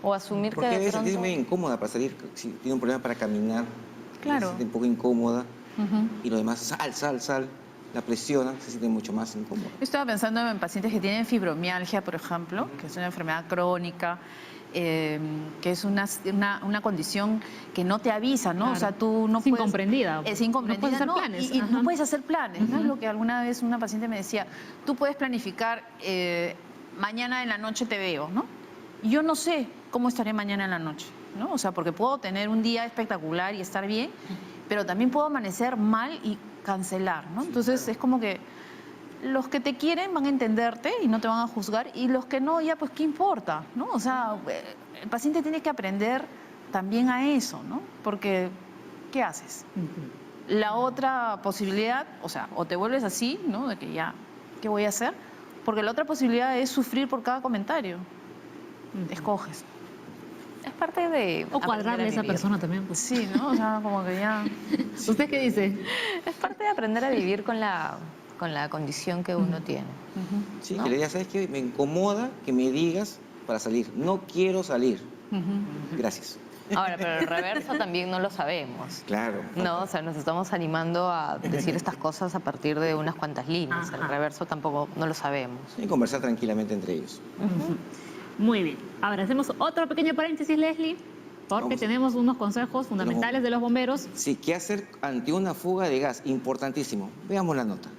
O asumir Porque que debe de sentirse pronto... medio incómoda para salir. Si tiene un problema para caminar, Claro. se siente un poco incómoda. Ujú. Y lo demás, sal, la presiona, se siente mucho más incómoda. Yo estaba pensando en pacientes que tienen fibromialgia, por ejemplo, que es una enfermedad crónica, que es una condición que no te avisa, ¿no? Claro. O sea, tú no Es puedes... incomprendida. Es incomprendida, No puedes hacer ¿no? planes. Y Ajá. no puedes hacer planes, ¿no? Es Ujú. lo que alguna vez una paciente me decía, tú puedes planificar, mañana en la noche te veo, ¿no? Y yo no sé cómo estaré mañana en la noche, ¿no? O sea, porque puedo tener un día espectacular y estar bien, pero también puedo amanecer mal y cancelar, ¿no? Entonces es como que los que te quieren van a entenderte y no te van a juzgar, y los que no, ya pues qué importa, ¿no? O sea, el paciente tiene que aprender también a eso, ¿no? Porque, ¿qué haces? La otra posibilidad, o sea, o te vuelves así, ¿no? De que ya, ¿qué voy a hacer? Porque la otra posibilidad es sufrir por cada comentario. Escoges. Es parte de... O cuadrarle a aprender esa vivir. persona también. Pues. Sí, ¿no? O sea, como que ya... ¿Usted qué dice? Es parte de aprender a vivir con la condición que uno tiene. Sí, ¿no? que le digas, ¿sabes qué? Me incomoda que me digas para salir. No quiero salir. Gracias. Ahora, pero el reverso también no lo sabemos. Claro. No, o sea, nos estamos animando a decir estas cosas a partir de unas cuantas líneas. Ajá. El reverso tampoco no lo sabemos. Y conversar tranquilamente entre ellos. Muy bien. Ahora hacemos otro pequeño paréntesis, Leslie, porque Vamos. tenemos unos consejos fundamentales de los bomberos. Sí, ¿qué hacer ante una fuga de gas? Importantísimo. Veamos la nota.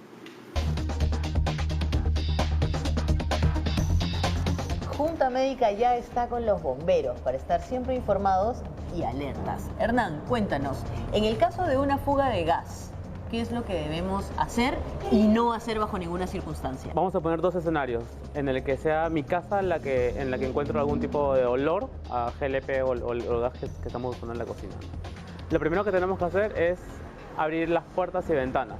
Junta Médica ya está con los bomberos para estar siempre informados y alertas. Hernán, cuéntanos, en el caso de una fuga de gas, ¿qué es lo que debemos hacer y no hacer bajo ninguna circunstancia? Vamos a poner dos escenarios, en el que sea mi casa en la que encuentro algún tipo de olor a GLP o el gas que estamos usando en la cocina. Lo primero que tenemos que hacer es abrir las puertas y ventanas.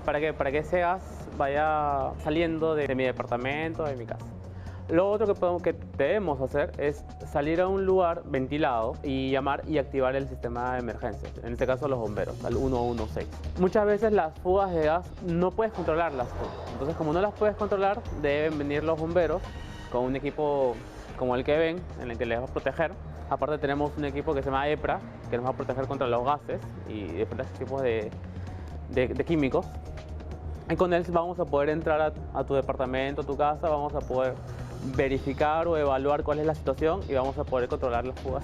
¿Para qué? Para que ese gas vaya saliendo de mi departamento, de mi casa. Lo otro que debemos hacer es salir a un lugar ventilado y llamar y activar el sistema de emergencias, en este caso los bomberos, al 116. Muchas veces las fugas de gas no puedes controlarlas tú. Entonces, como no las puedes controlar, deben venir los bomberos con un equipo como el que ven, en el que les va a proteger. Aparte tenemos un equipo que se llama EPRA, que nos va a proteger contra los gases y diferentes tipos de químicos. Y con él vamos a poder entrar a tu departamento, a tu casa, vamos a poder verificar o evaluar cuál es la situación y vamos a poder controlar las fugas.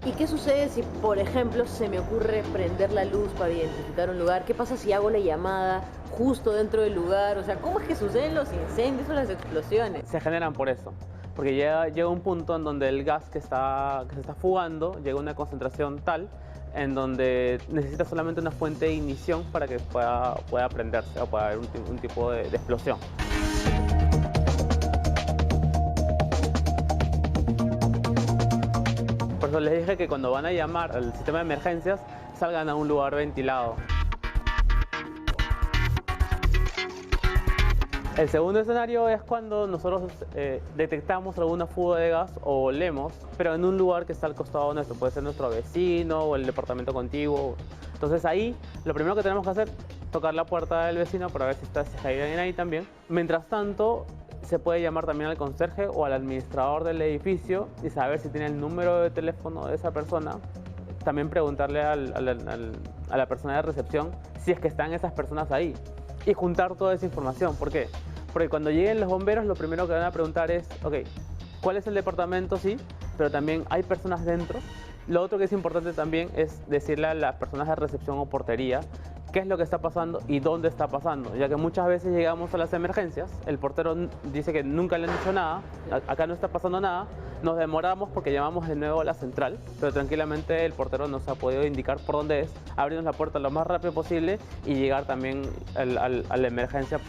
¿Y qué sucede si, por ejemplo, se me ocurre prender la luz para identificar un lugar? ¿Qué pasa si hago la llamada justo dentro del lugar? O sea, ¿cómo es que suceden los incendios o las explosiones? Se generan por eso, porque llega un punto en donde el gas que se está fugando llega a una concentración tal en donde necesita solamente una fuente de ignición para que pueda prenderse o pueda haber un tipo de explosión. Por eso les dije que cuando van a llamar al sistema de emergencias salgan a un lugar ventilado. El segundo escenario es cuando nosotros detectamos alguna fuga de gas o olemos, pero en un lugar que está al costado nuestro, puede ser nuestro vecino o el departamento contiguo. Entonces ahí lo primero que tenemos que hacer es tocar la puerta del vecino para ver si hay alguien ahí también. Mientras tanto, se puede llamar también al conserje o al administrador del edificio y saber si tiene el número de teléfono de esa persona. También preguntarle a la persona de recepción si es que están esas personas ahí y juntar toda esa información. ¿Por qué? Porque cuando lleguen los bomberos lo primero que van a preguntar es, ok, ¿cuál es el departamento? Sí, pero también hay personas dentro. Lo otro que es importante también es decirle a las personas de recepción o portería qué es lo que está pasando y dónde está pasando, ya que muchas veces llegamos a las emergencias, el portero dice que nunca le han dicho nada, acá no está pasando nada, nos demoramos porque llamamos de nuevo a la central, pero tranquilamente el portero nos ha podido indicar por dónde es, abrirnos la puerta lo más rápido posible y llegar también a la emergencia.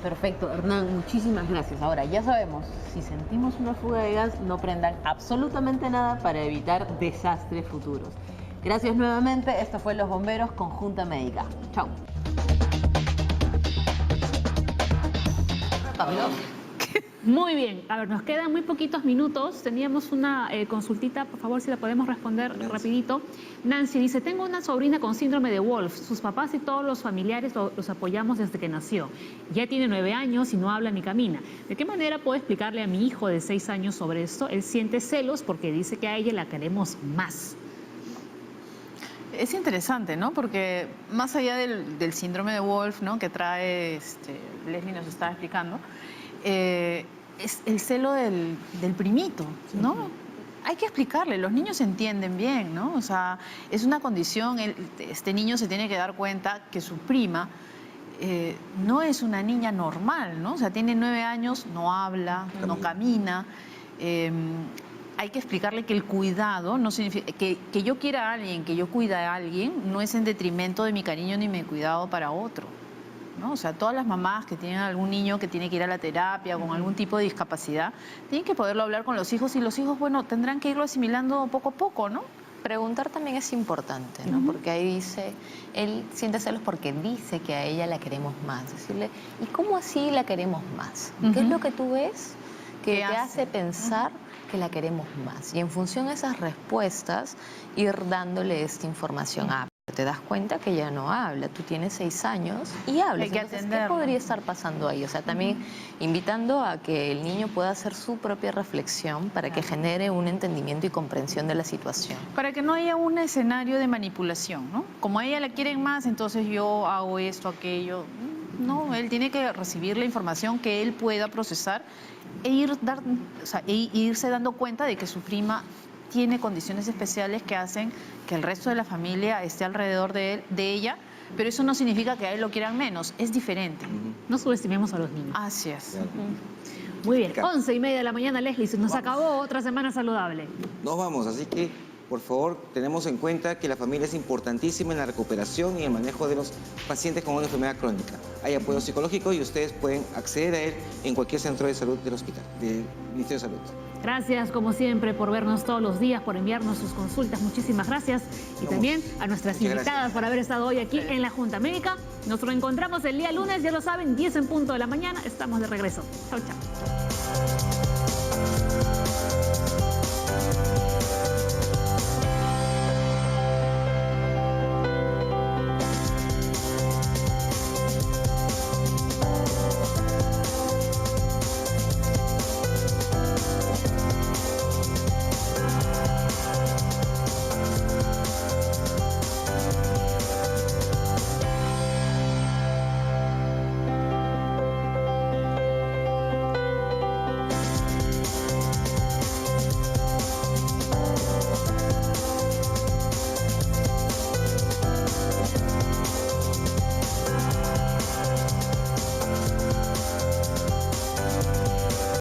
Perfecto, Hernán, muchísimas gracias. Ahora, ya sabemos, si sentimos una fuga de gas, no prendan absolutamente nada para evitar desastres futuros. Gracias nuevamente, esto fue Los Bomberos con Junta Médica. Chao. Muy bien, a ver, nos quedan muy poquitos minutos. Teníamos una consultita, por favor, si la podemos responder rapidito. Nancy dice, tengo una sobrina con síndrome de Wolf. Sus papás y todos los familiares los apoyamos desde que nació. Ya tiene 9 años y no habla ni camina. ¿De qué manera puedo explicarle a mi hijo de 6 años sobre esto? Él siente celos porque dice que a ella la queremos más. Es interesante, ¿no? Porque más allá del síndrome de Wolf, ¿no?, que trae, Leslie nos estaba explicando, es el celo del primito, ¿no? Hay que explicarle, los niños entienden bien, ¿no? O sea, es una condición, este niño se tiene que dar cuenta que su prima no es una niña normal, ¿no? O sea, tiene 9 años, no habla, no camina. Hay que explicarle que el cuidado no significa que yo quiera a alguien, que yo cuide a alguien, no es en detrimento de mi cariño ni mi cuidado para otro, ¿no? O sea, todas las mamás que tienen algún niño que tiene que ir a la terapia con algún tipo de discapacidad, tienen que poderlo hablar con los hijos y los hijos, bueno, tendrán que irlo asimilando poco a poco, ¿no? Preguntar también es importante, ¿no? Porque ahí dice, él siente celos porque dice que a ella la queremos más. Decirle, ¿y cómo así la queremos más? ¿Qué es lo que tú ves que te hace pensar que la queremos más? Y en función de esas respuestas, ir dándole esta información. Te das cuenta que ya no habla, tú tienes 6 años y hablas. Entonces, ¿qué podría estar pasando ahí? O sea, también invitando a que el niño pueda hacer su propia reflexión para que genere un entendimiento y comprensión de la situación. Para que no haya un escenario de manipulación, ¿no? Como a ella la quieren más, entonces yo hago esto, aquello. No, él tiene que recibir la información que él pueda procesar e irse dando cuenta de que su prima tiene condiciones especiales que hacen que el resto de la familia esté alrededor de ella, pero eso no significa que a él lo quieran menos, es diferente. No subestimemos a los niños. Así es. Muy bien, 11:30 de la mañana, Leslie, se nos acabó otra semana saludable. Nos vamos, así que por favor tenemos en cuenta que la familia es importantísima en la recuperación y el manejo de los pacientes con una enfermedad crónica. Hay apoyo psicológico y ustedes pueden acceder a él en cualquier centro de salud del hospital, del Ministerio de Salud. Gracias, como siempre, por vernos todos los días, por enviarnos sus consultas. Muchísimas gracias. Y también a nuestras invitadas por haber estado hoy aquí en la Junta Médica. Nos reencontramos el día lunes, ya lo saben, 10 en punto de la mañana. Estamos de regreso. Chau, chau.